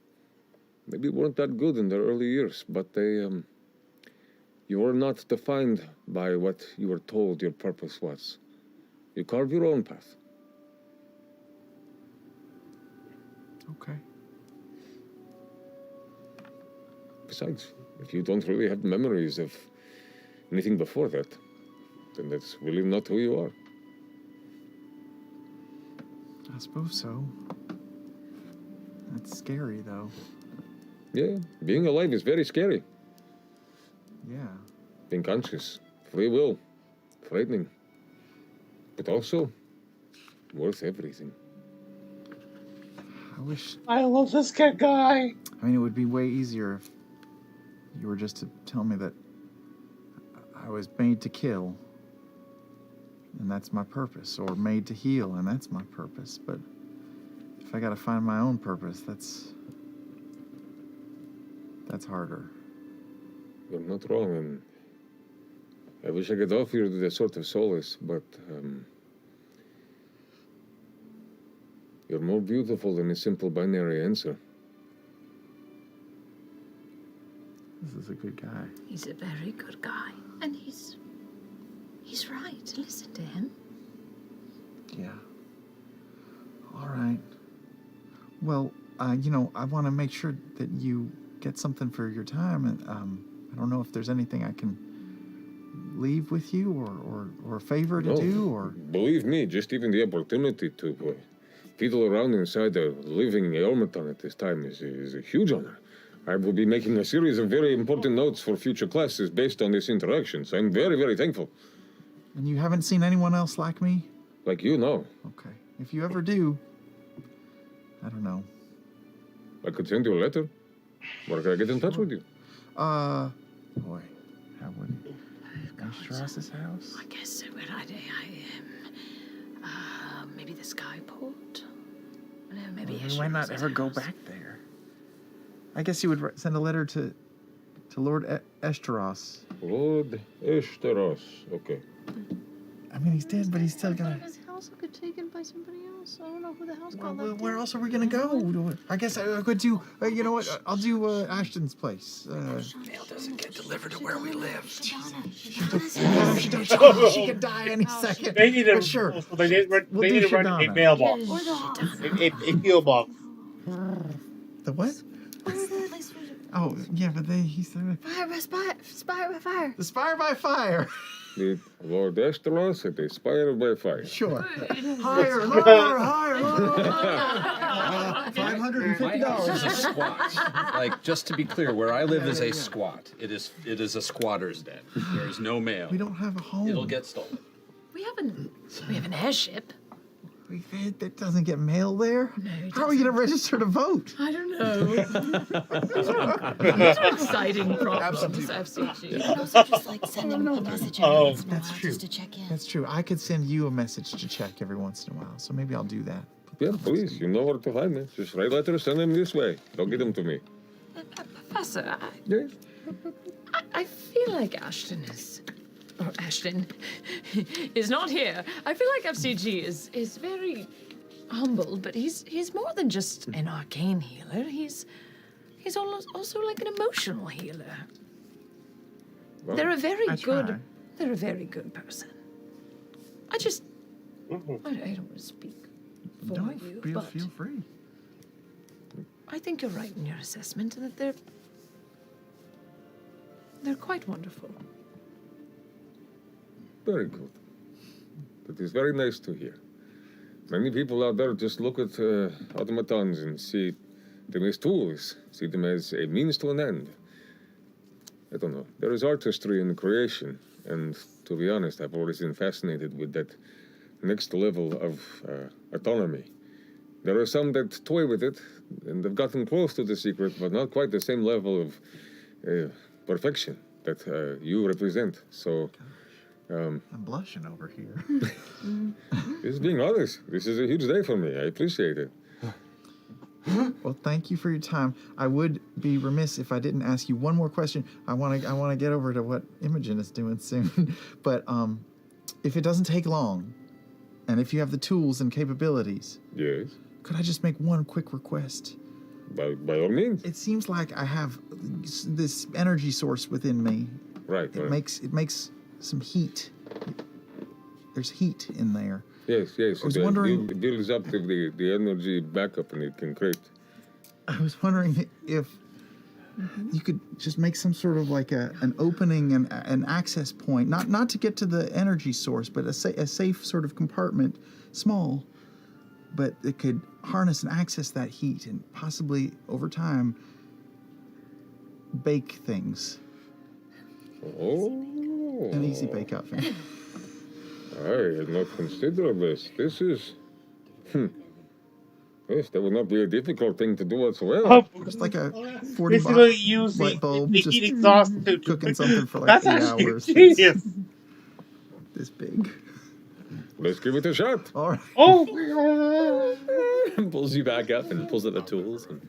maybe weren't that good in their early years, but you were not defined by what you were told your purpose was. You carve your own path. Okay. Besides, if you don't really have memories of anything before that, then that's really not who you are. I suppose so. That's scary, though. Yeah, being alive is very scary. Yeah. Being conscious, free will, frightening, but also worth everything. I wish. I love this guy. I mean, it would be way easier if you were just to tell me that I was made to kill, and that's my purpose, or made to heal, and that's my purpose. But if I gotta find my own purpose, that's harder. You're not wrong, and I wish I could offer you the sort of solace, but you're more beautiful than a simple binary answer. This is a good guy. He's a very good guy. And he's right. Listen to him. Yeah. All right. Well, I want to make sure that you get something for your time, and I don't know if there's anything I can leave with you, or a favor to do, or. Believe me, just even the opportunity to fiddle around inside a living automaton at this time is a huge honor. I will be making a series of very important notes for future classes based on these interactions. I'm very, very thankful. And you haven't seen anyone else like me? Like you, no. Okay. If you ever do, I don't know. I could send you a letter. Or can I get in touch with you? Boy, how would Strauss's house? I guess where I am. Maybe the Skyport. Maybe Why not ever go back there? I guess you would send a letter to Lord Esteros. Lord Esteros. Okay. I mean, he's dead, but he's still gonna. His house will get taken by somebody else. I don't know who the house Well, called. where else are we gonna go? I guess I could do. You know what? I'll do Ashton's place. Mail doesn't get delivered to where we live. She could die any second. They need But sure. They need to run a Shadana. mailbox. A PO box. The what? Oh, yeah, but he said. Fire by fire. The Spire by Fire. The Lord Esteros at the Spire by Fire. Sure. Higher, lower, higher, lower. $550 is a squat. Like, just to be clear, where I live is a squat. It is a squatter's den. There is no mail. We don't have a home. It'll get stolen. We have an airship. That doesn't get mail there? No, it How are we going to register to vote? I don't know. These are exciting problems, F.C.G. You can also just send him a message every once in a while That's true. just to check in. That's true. I could send you a message to check every once in a while, so maybe I'll do that. Yeah, please. You know where to find me. Just write letters, send them this way. Don't get them to me. Professor, Yes? I feel like Ashton is not here. I feel like F.C.G. is very humble, but he's more than just an arcane healer. He's also like an emotional healer. Well, They're a very I good person. I just I don't want to speak for you, but Feel free. I think you're right in your assessment that they're quite wonderful. Very good. That is very nice to hear. Many people out there just look at automatons and see them as tools, see them as a means to an end. I don't know. There is artistry in creation, and to be honest, I've always been fascinated with that next level of autonomy. There are some that toy with it, and have gotten close to the secret, but not quite the same level of perfection that you represent. So. I'm blushing over here. Just being honest, this is a huge day for me. I appreciate it. Well, thank you for your time. I would be remiss if I didn't ask you one more question. I want to get over to what Imogen is doing soon. But if it doesn't take long, and if you have the tools and capabilities, Yes. could I just make one quick request? By all means. It seems like I have this energy source within me. Right. It makes some heat. There's heat in there. Yes. I was wondering. It builds up the energy backup, and it can create I was wondering if you could just make some sort of like an opening and an access point, not to get to the energy source, but a safe sort of compartment, small, but it could harness and access that heat and possibly over time bake things. Oh. An easy bake oven. I had not considered this. This is... Yes, that would not be a difficult thing to do whatsoever. Just like a 40 Basically, use light bulb, the just heat exhaust to cooking something for like That's 8 actually hours. genius. This big. Let's give it a shot. All right. Oh! Pulls you back up and pulls out the tools. And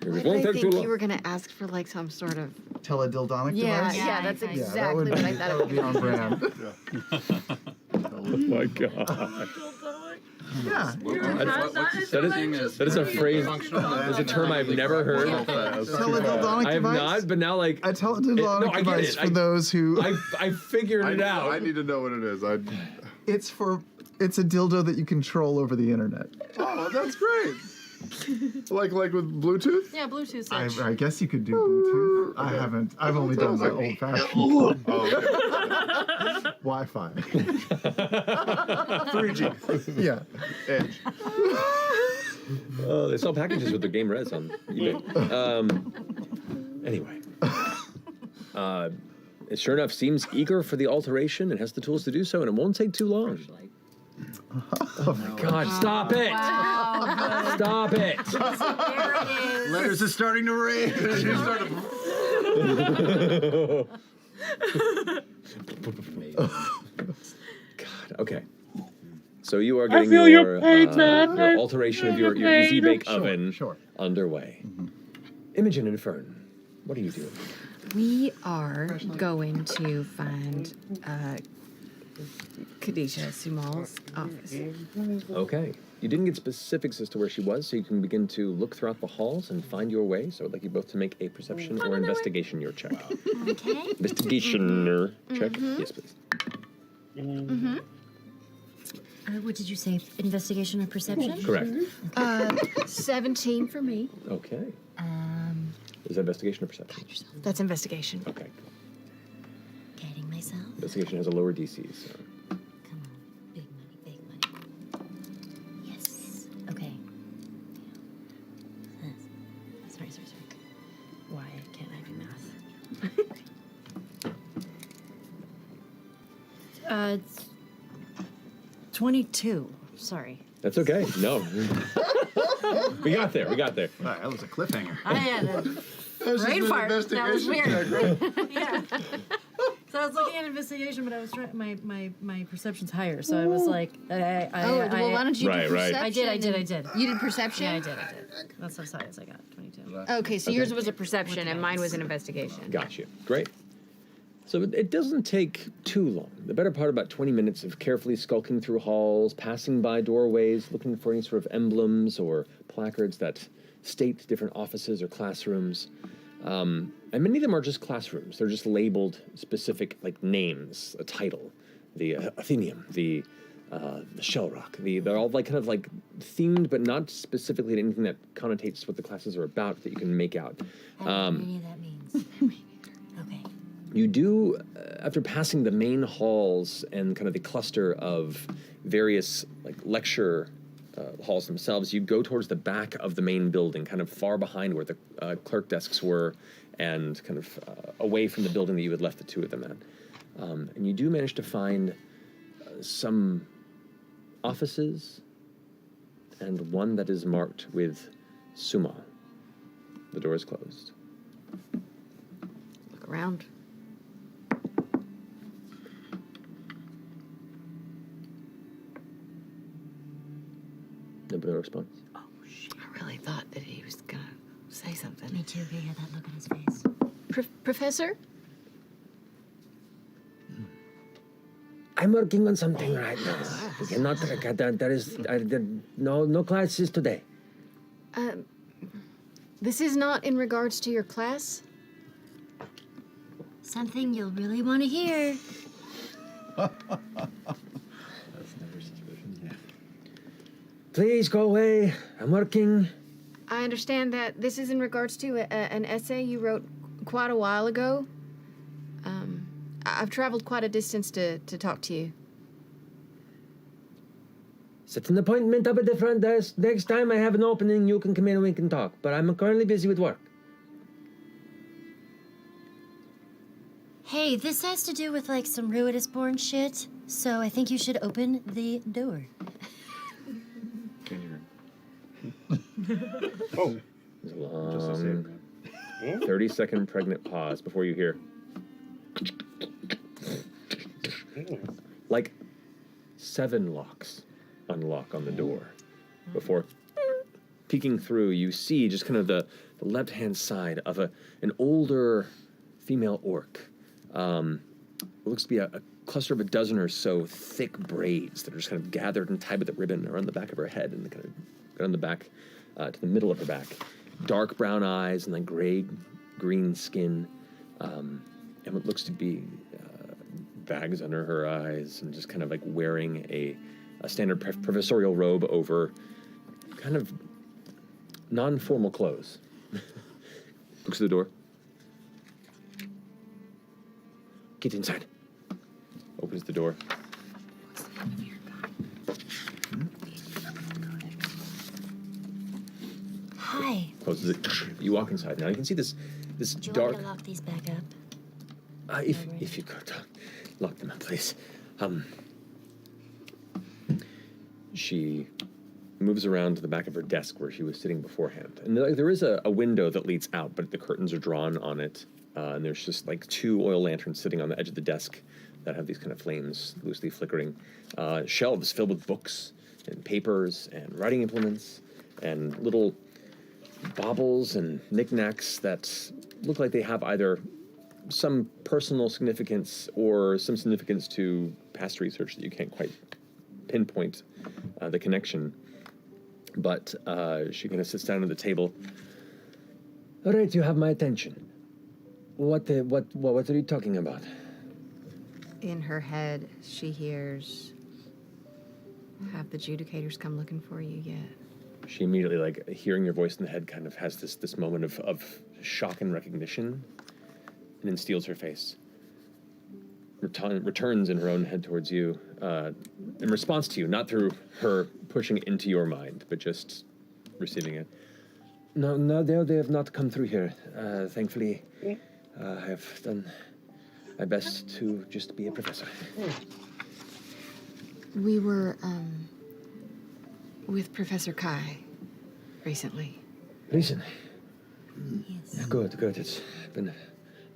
Why did I think you were gonna ask for like some sort of teledildonic yeah, device? yeah, that's that exactly would what be, I thought that it would be on brand. Oh my god. Yeah. That is a phrase. That's a term I've never heard. Teledildonic I have device? not, but now like A teledildonic no, I get device it. for those who I figured it out. I need to know what it is. it's a dildo that you control over the internet. Oh, that's great. like with Bluetooth? yeah, Bluetooth switch. I guess you could do Bluetooth. I haven't. I've only done the old fashioned Wi-Fi. 3G. Yeah. Edge. They sell packages with the game res on eBay. Anyway. It sure enough seems eager for the alteration and has the tools to do so, and it won't take too long. Oh my god, stop it! Wow, Stop it! there it is. Letters are starting to rain. God, okay. So you are getting feel your, your pain, man. your alteration of your easy bake Sure, oven sure. underway. Imogen and Fern, what are you doing? We are going to find Khadijah Sumal's office. Okay. You didn't get specifics as to where she was, so you can begin to look throughout the halls and find your way. So I'd like you both to make a perception or investigation your check. Okay. Investigation check? Yes, please. What did you say? Investigation or perception? Correct. 17 for me. Okay. Is that investigation or perception? That's investigation. Okay. Guiding myself. Investigation has a lower DC, so. Come on. Big money, big money. Yes. Okay. Sorry. Why can't I do math? It's 22. Sorry. That's okay. No. We got there. All right, that was a cliffhanger. I had a brain fart. That was weird. Yeah. So I was looking at investigation, but I was trying. My perception's higher, so I was like, Well, why don't you Right, do right. perception? I did. You did perception? Yeah, I did. That's how high as I got. 22. Okay, so yours was a perception and mine was an investigation. Got you. Great. So it doesn't take too long. The better part about 20 minutes of carefully skulking through halls, passing by doorways, looking for any sort of emblems or placards that state different offices or classrooms. And many of them are just classrooms. They're just labeled specific like names, a title, the Athenium, the Shell Rock. They're all like kind of like themed, but not specifically to anything that connotates what the classes are about that you can make out. I don't know what any of that means. Okay. You do, after passing the main halls and kind of the cluster of various like lecture halls themselves, you go towards the back of the main building, kind of far behind where the clerk desks were and kind of away from the building that you had left the two of them at. And you do manage to find some offices and one that is marked with Sumal. The door is closed. Look around. No response. Oh shit! I really thought that he was gonna say something. Me too. He had that look on his face. Professor? I'm working on something right now. We cannot. There is no classes today. This is not in regards to your class? Something you'll really want to hear. Please go away. I'm working. I understand that this is in regards to an essay you wrote quite a while ago. I've traveled quite a distance to talk to you. Set an appointment up at the front desk. Next time I have an opening, you can come in and we can talk. But I'm currently busy with work. Hey, this has to do with like some Ruidus-born shit, so I think you should open the door. Oh. There's a long 30-second pregnant pause before you hear. Like 7 locks unlock on the door before peeking through. You see just kind of the left-hand side of an older female orc. It looks to be a cluster of a dozen or so thick braids that are just kind of gathered and tied with a ribbon around the back of her head and kind of go on the back to the middle of her back. Dark brown eyes and then gray-green skin, and what looks to be bags under her eyes, and just kind of like wearing a standard professorial robe over kind of non-formal clothes. Looks at the door. Get inside. Opens the door. Hi. Closes it. You walk inside. Now you can see this Do you dark. want me to lock these back up? If you could lock them up, please. She moves around to the back of her desk where she was sitting beforehand, and there is a window that leads out, but the curtains are drawn on it, and there's just like 2 oil lanterns sitting on the edge of the desk that have these kind of flames loosely flickering. Shelves filled with books and papers and writing implements and little baubles and knickknacks that look like they have either some personal significance or some significance to past research that you can't quite pinpoint the connection. But she kind of sits down at the table. All right, you have my attention. What are you talking about? In her head, she hears, have the adjudicators come looking for you yet? She immediately, like, hearing your voice in the head, kind of has this moment of shock and recognition, and then steels her face. Returns in her own head towards you, in response to you, not through her pushing it into your mind, but just receiving it. No, they have not come through here. Thankfully, I have done my best to just be a professor. We were, with Professor Kai recently. Recently? Yes. Good. It's been a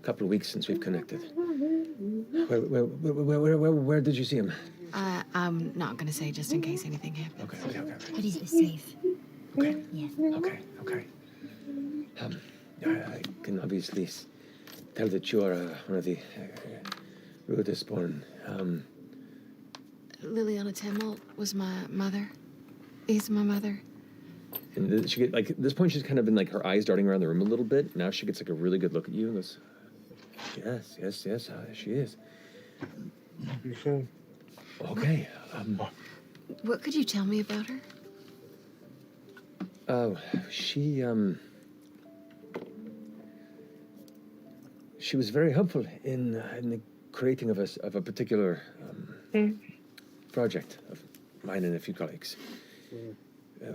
couple of weeks since we've connected. Where did you see him? I'm not gonna say just in case anything happens. Okay. But he's safe. Okay. Yeah. Okay. I can obviously tell that you are one of the Ruidus-born. Liliana Temmel was my mother. Is my mother. And she like at this point she's kind of been like her eyes darting around the room a little bit. Now she gets like a really good look at you and goes, yes, she is. Okay. What could you tell me about her? She was very helpful in the creating of a particular project of mine and a few colleagues.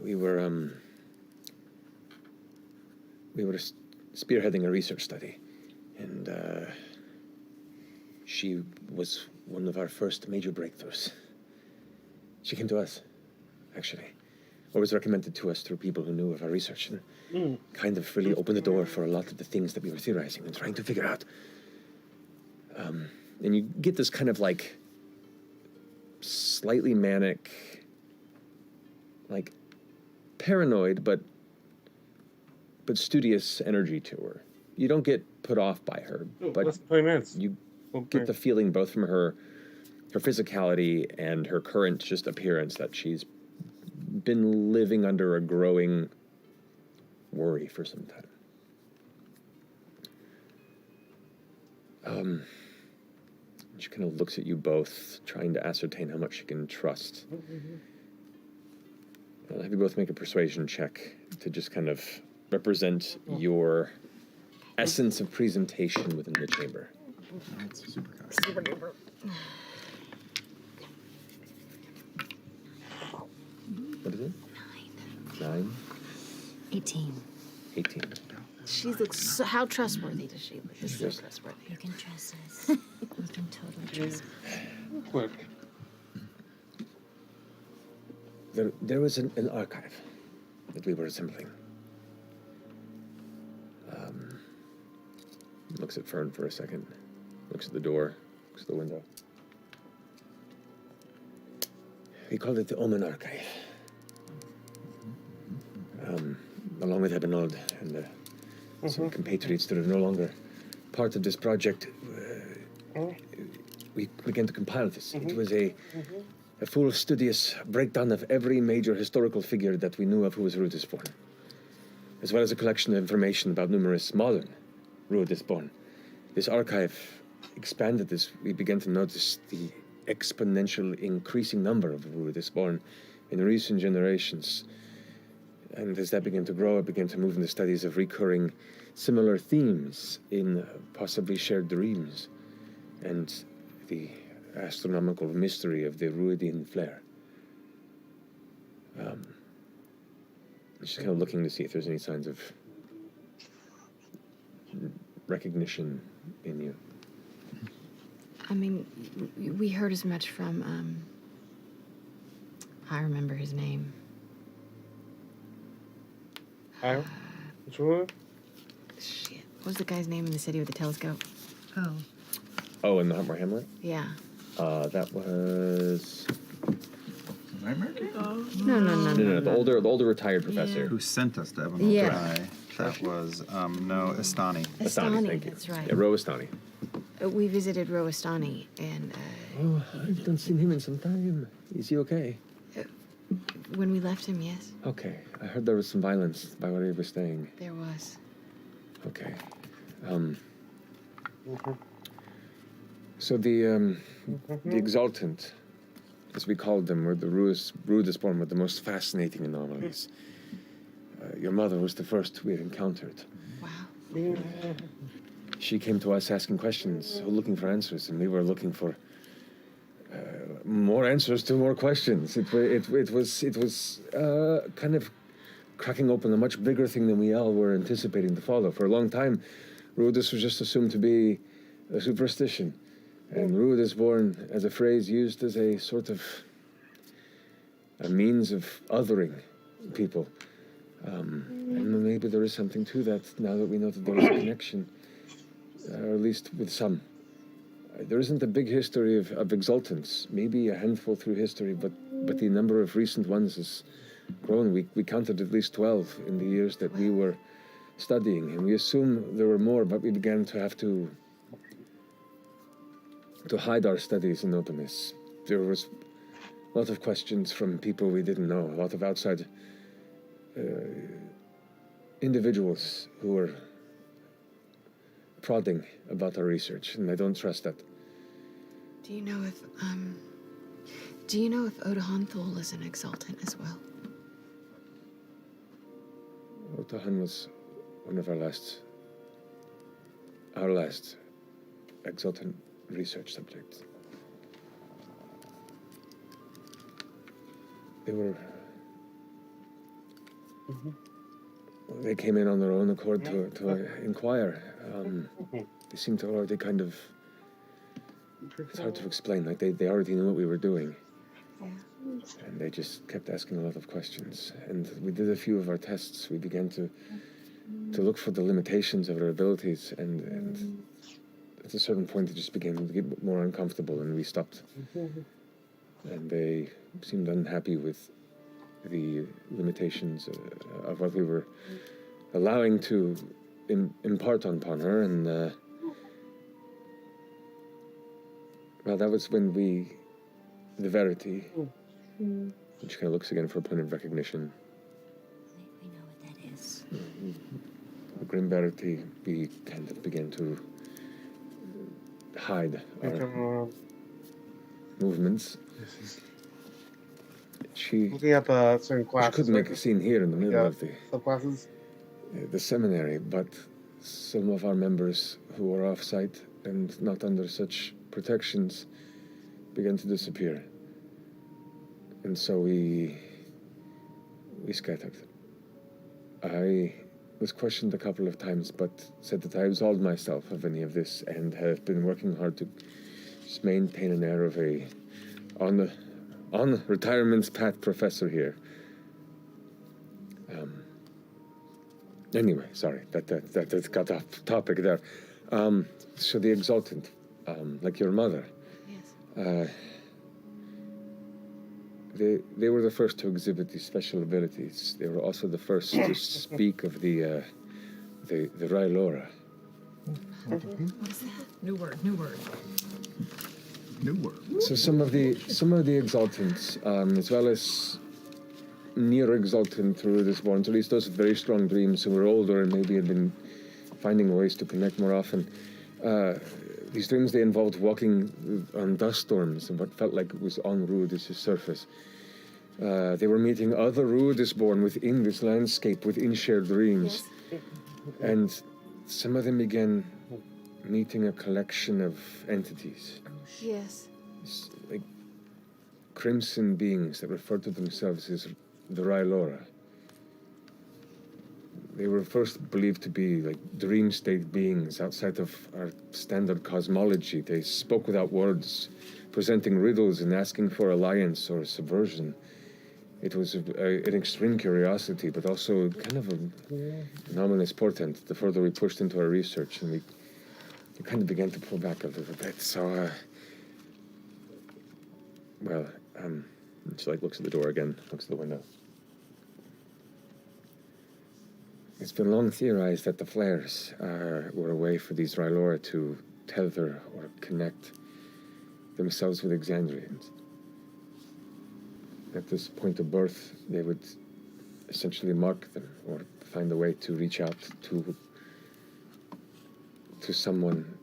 We were spearheading a research study, and she was one of our first major breakthroughs. She came to us, actually, or was recommended to us through people who knew of our research, and kind of really opened the door for a lot of the things that we were theorizing and trying to figure out. And you get this kind of like slightly manic, like paranoid but studious energy to her. You don't get put off by her, but less than 20 minutes. You get the feeling both from her physicality and her current just appearance that she's been living under a growing worry for some time. She kind of looks at you both, trying to ascertain how much she can trust. I'll have you both make a persuasion check to just kind of represent your essence of presentation within the chamber. That's super kind. Super duper. What is it? 9. 18. 18. She looks so. How trustworthy does she look? She's so Yes. trustworthy. You can trust us. You can totally trust us. Quick. There was an archive that we were assembling. Looks at Fern for a second. Looks at the door. Looks at the window. We called it the Omen Archive. Along with Ebenald and some compatriots that are no longer part of this project, we began to compile this. It was a full studious breakdown of every major historical figure that we knew of who was Rudisborn, as well as a collection of information about numerous modern Rudisborn. This archive expanded as we began to notice the exponential increasing number of Rudisborn in recent generations. And as that began to grow, I began to move in the studies of recurring similar themes in possibly shared dreams and the astronomical mystery of the Ruidian flare. Just kind of looking to see if there's any signs of recognition in you. I mean, we heard as much from, I remember his name. Which one? Shit. What was the guy's name in the city with the telescope? Oh, in the Huntmore Hamlet? Yeah. That was... Nightmare? No. The older retired professor. Who sent us to Evan? Yeah. That was, no, Estani. Estani, thank you. that's right. Yeah, Ro Estani. We visited Roastani, and Oh, I haven't seen him in some time. Is he okay? when we left him, yes, Okay. I heard there was some violence by where he was staying. there was. Okay. So the Exultant, as we called them, were the Rudisborn with the most fascinating anomalies. Your mother was the first we had encountered. Wow. She came to us asking questions, looking for answers, and we were looking for more answers to more questions. It was kind of cracking open a much bigger thing than we all were anticipating to follow. For a long time, Rudis was just assumed to be a superstition, and Rudisborn as a phrase used as a sort of a means of othering people. And maybe there is something to that now that we know that there is a connection, or at least with some. There isn't a big history of exultants, maybe a handful through history, but the number of recent ones has grown. We counted at least 12 in the years that we were studying, and we assume there were more, but we began to have to hide our studies in openness. There was a lot of questions from people we didn't know, a lot of outside individuals who were prodding about our research, and I don't trust that. Do you know if Odahanthul is an exultant as well? Otahan was one of our last exultant research subjects. They were... They came in on their own accord to inquire. They seemed to already kind of... It's hard to explain. Like they already knew what we were doing. Yeah. And they just kept asking a lot of questions. And we did a few of our tests. We began to look for the limitations of our abilities. And at a certain point, it just began to get more uncomfortable, and we stopped. And they seemed unhappy with the limitations of what we were allowing to impart upon her, and well, that was when the Verity, which kind of looks again for a point of recognition. We know what that is. The Grim Verity, we kind of began to hide our movements. She looking at certain classes. couldn't make a scene here in the middle of the subclasses. The seminary, but some of our members who were off-site and not under such protections began to disappear. And so we scattered. I was questioned a couple of times, but said that I absolved myself of any of this and have been working hard to just maintain an air of a on retirement path professor here. Anyway, sorry, that got off topic there. So the exultant, like your mother, they were the first to exhibit these special abilities. They were also the first to speak of the Rylora. What is that? New word. So some of the exultants, as well as near exultant through this born, so at least those with very strong dreams who were older and maybe had been finding ways to connect more often. These dreams, they involved walking on dust storms and what felt like it was on Ruidus' surface. They were meeting other Ruidus born within this landscape, within shared dreams. Yes. And some of them began meeting a collection of entities. Yes. Like crimson beings that referred to themselves as the Rylora. They were first believed to be like dream state beings outside of our standard cosmology. They spoke without words, presenting riddles and asking for alliance or subversion. It was an extreme curiosity, but also kind of an ominous portent the further we pushed into our research, and we kind of began to pull back a little bit. So, she like looks at the door again, looks at the window. It's been long theorized that the flares were a way for these Rylora to tether or connect themselves with Exandrians. At this point of birth, they would essentially mark them or find a way to reach out to someone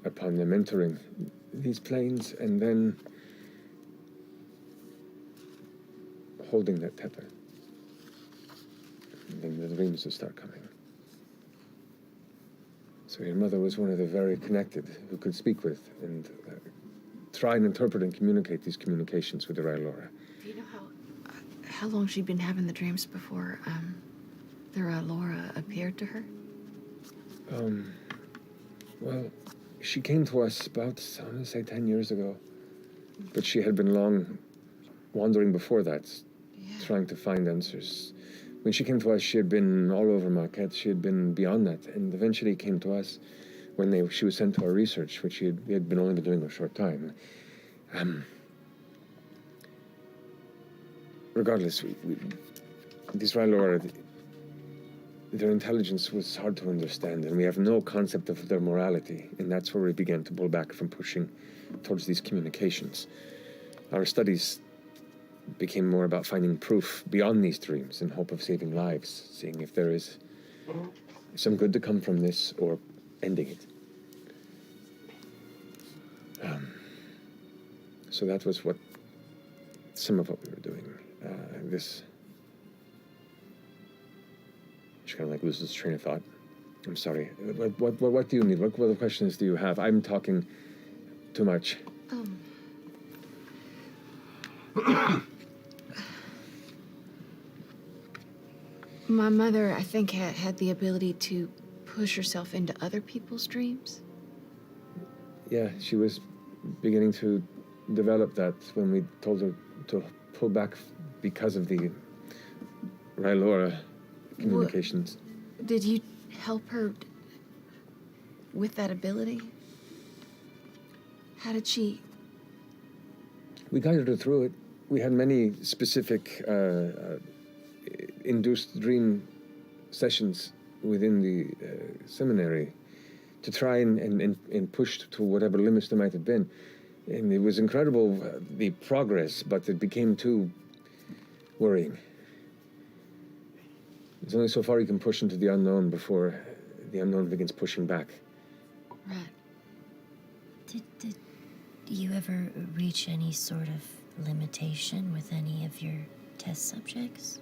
upon them entering these planes and then holding that tether. And then the dreams would start coming. So your mother was one of the very connected who could speak with and try and interpret and communicate these communications with the Rylora. Do you know how long she'd been having the dreams before the Rylora appeared to her? Well, she came to us about, I want to say 10 years ago. But she had been long wandering before that, trying to find answers. When she came to us, she had been all over Marquette. She had been beyond that, and eventually came to us when she was sent to our research, which we had only been doing a short time. Regardless, these Rylora, their intelligence was hard to understand, and we have no concept of their morality, and that's where we began to pull back from pushing towards these communications. Our studies became more about finding proof beyond these dreams in hope of saving lives, seeing if there is some good to come from this or ending it. So that was some of what we were doing. She kind of like loses train of thought. I'm sorry. What do you need? What other questions do you have? I'm talking too much. My mother, I think, had the ability to push herself into other people's dreams. Yeah, she was beginning to develop that when we told her to pull back because of the Rylora communications. Did you help her with that ability? How did she? We guided her through it. We had many specific induced dream sessions within the seminary to try and push to whatever limits there might have been. And it was incredible, the progress, but it became too worrying. There's only so far you can push into the unknown before the unknown begins pushing back. Right. Did you ever reach any sort of limitation with any of your test subjects?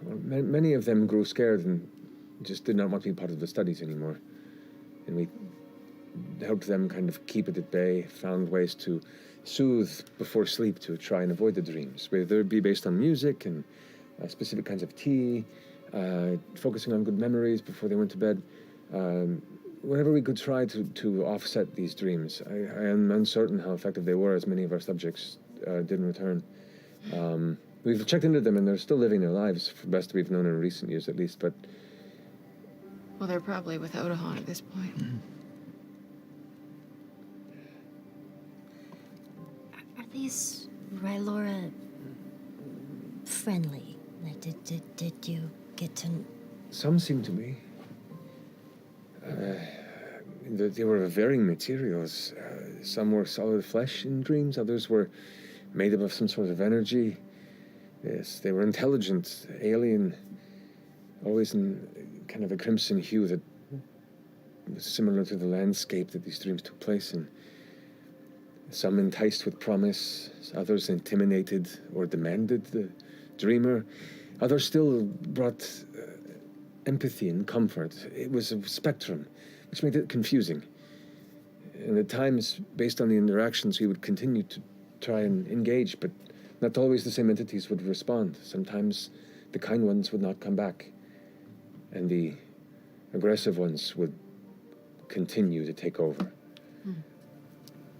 Many of them grew scared and just did not want to be part of the studies anymore. And we helped them kind of keep it at bay, found ways to soothe before sleep to try and avoid the dreams, whether it be based on music and specific kinds of tea, focusing on good memories before they went to bed. Whatever we could try to offset these dreams. I am uncertain how effective they were, as many of our subjects didn't return. We've checked into them, and they're still living their lives, for best we've known in recent years at least, but... Well, they're probably with Odahan at this point. Are these Rylora friendly? Like, did you get to... Some seem to be. They were of varying materials. Some were solid flesh in dreams, others were made up of some sort of energy. Yes, they were intelligent, alien, always in kind of a crimson hue that was similar to the landscape that these dreams took place in. Some enticed with promise, others intimidated or demanded the dreamer. Others still brought empathy and comfort. It was a spectrum, which made it confusing. And at times, based on the interactions, we would continue to try and engage, but not always the same entities would respond. Sometimes the kind ones would not come back, and the aggressive ones would continue to take over.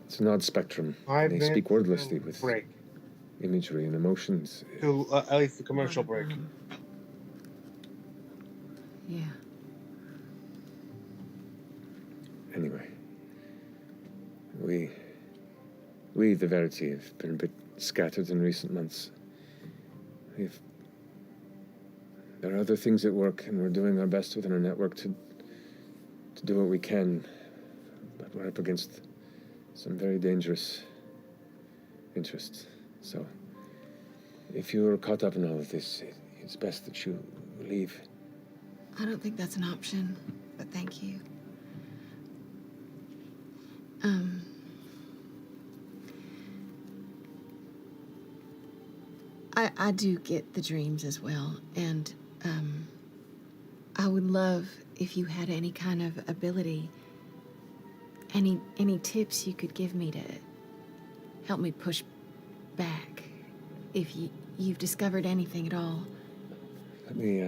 It's an odd spectrum. They speak wordlessly with imagery and emotions. To at least the commercial break. Yeah. Anyway, we, the Verity, have been a bit scattered in recent months. There are other things at work, and we're doing our best within our network to do what we can, but we're up against some very dangerous interests. So, if you're caught up in all of this, it's best that you leave. I don't think that's an option, but thank you. I do get the dreams as well, and I would love if you had any kind of ability, any tips you could give me to help me push back, if you've discovered anything at all. Let me,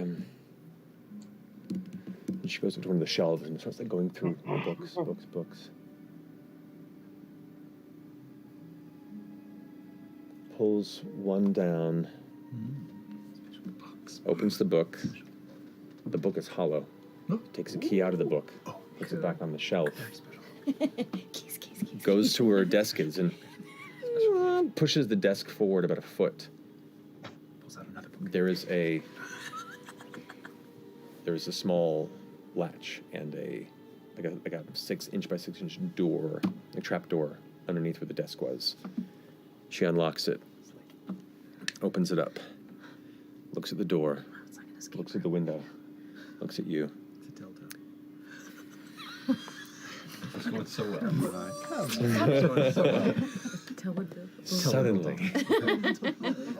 She goes up to one of the shelves and starts like going through books. Pulls one down, opens the book. The book is hollow. Takes a key out of the book, puts it back on the shelf. Keys. Goes to where her desk is and pushes the desk forward about a foot. There is a small latch and a 6-inch by 6-inch door, a trap door underneath where the desk was. She unlocks it, opens it up, looks at the door, looks at the window, looks at you. It's a dildo. It's going so well. Suddenly,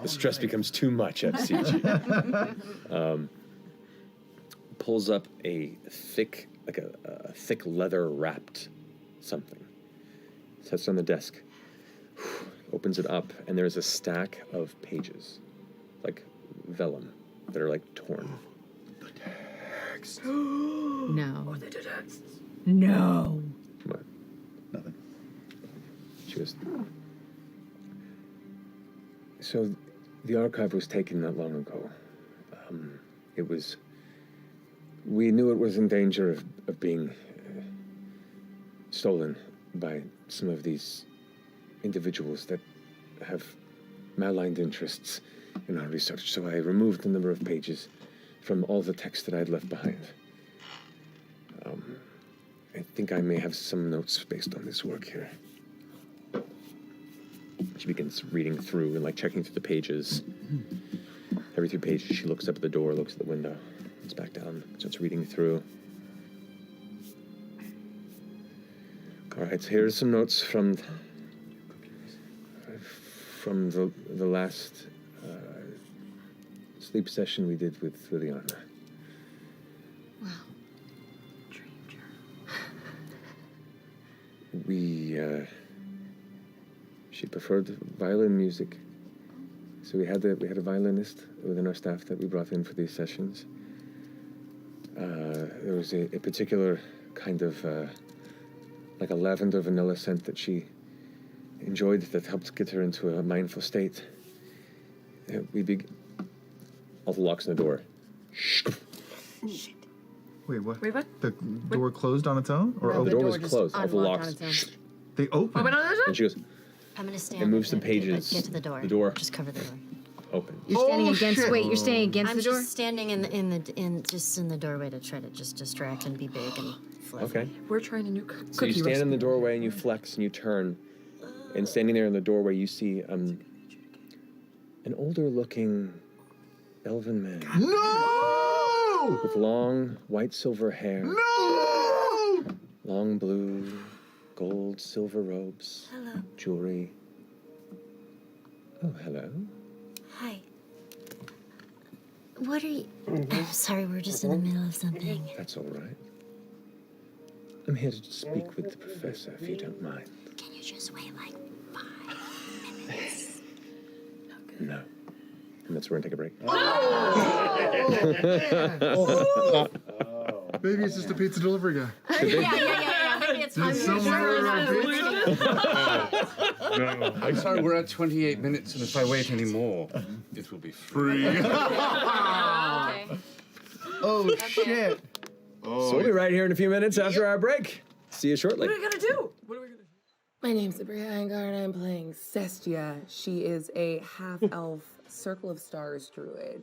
the stress becomes too much, F.C.G. Pulls up a thick, a thick leather wrapped something. Sets it on the desk. Opens it up, and there's a stack of pages, like vellum, that are like torn. The text. No. The text. No. What? Nothing. She goes, so the archive was taken not long ago. We knew it was in danger of being stolen by some of these individuals that have maligned interests in our research. So I removed a number of pages from all the text that I'd left behind. I think I may have some notes based on this work here. She begins reading through and checking through the pages. Every 2 pages, she looks up at the door, looks at the window, looks back down, starts reading through. All right, so here's some notes from from the last sleep session we did with Liliana. Wow. She preferred violin music, so we had a violinist within our staff that we brought in for these sessions. There was a particular kind of like a lavender vanilla scent that she enjoyed that helped get her into a mindful state. All the locks on the door. Shit. Wait, what? Wait, what? The door closed on its own? Or No, the opened? door was closed. All the locks. They opened. And she goes, I'm gonna stand. and moves some there, pages. Get to the door. The door. Just cover the door. Open. You're standing against. shit. Wait, you're standing against I'm the door. just standing in the doorway to try to just distract and be big and fluffy. Okay. We're trying a new cookie So you stand recipe. in the doorway and you flex and you turn, and standing there in the doorway you see an older-looking elven man No! with long white silver hair, No! long blue, gold, silver robes, Hello. jewelry. Oh, hello. Hi. What are you? I'm sorry, we're just in the middle of something. That's all right. I'm here to speak with the professor, if you don't mind. Can you just wait like 5 minutes? No. And that's where we're going to take a break. Maybe it's just a pizza delivery guy. Yeah. Maybe it's fine. Did someone order a No. I'm sorry, we're at 28 minutes, and if I wait any more, it will be free. Oh, shit. So we'll be right here in a few minutes after our break. See you shortly. What are we gonna do? My name's Abria Iyengar, and I'm playing Cestia. She is a half-elf Circle of Stars druid.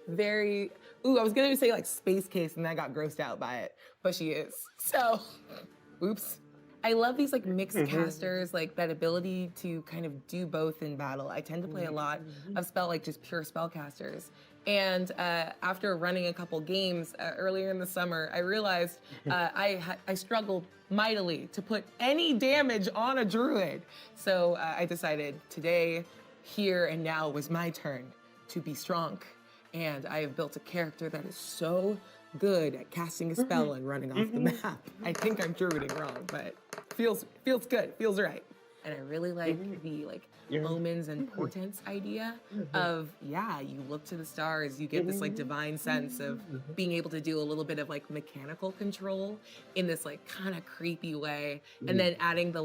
I was gonna say like Space Case, and then I got grossed out by it, but she is. So, oops. I love these like mixed casters, like that ability to kind of do both in battle. I tend to play a lot of just pure spellcasters. And after running a couple games earlier in the summer, I realized I struggled mightily to put any damage on a druid. So I decided today, here and now was my turn to be strong. And I have built a character that is so good at casting a spell and running off the map. I think I'm druiding wrong, but feels good, feels right. And I really like the omens and portents idea of, you look to the stars, you get this divine sense of being able to do a little bit of mechanical control in this kind of creepy way, and then adding the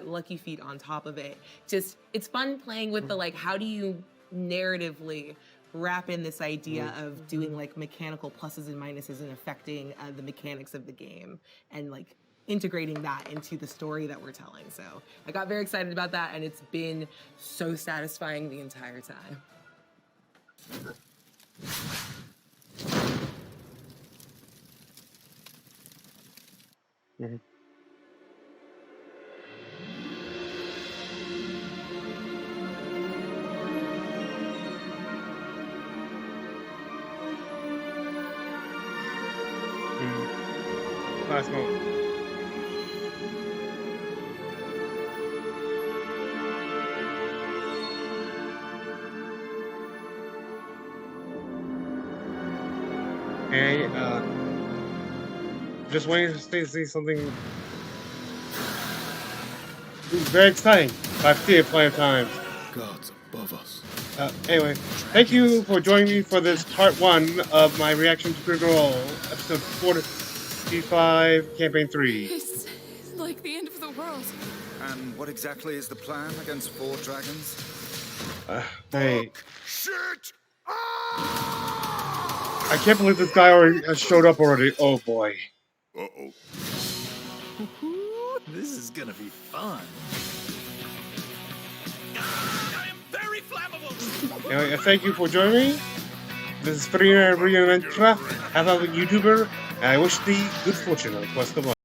lucky feet on top of it. Just, it's fun playing with the how do you narratively wrap in this idea of doing mechanical pluses and minuses and affecting the mechanics of the game, and integrating that into the story that we're telling. So I got very excited about that, and it's been so satisfying the entire time. Last moment. Okay, just waiting to see something very exciting. I've seen it plenty of times. God's above us. Anyway, thank you for joining me for this part 1 of my reaction to Critical Role, episode 45, campaign 3. It's like the end of the world. And what exactly is the plan against 4 dragons? Hey, Shit! I can't believe this guy already has showed up already. Oh boy. Uh-oh. This is gonna be fun. I am very flammable. Anyway, thank you for joining me. This is Frina Riaventura, half of a YouTuber, and I wish thee good fortune on Quest of Life.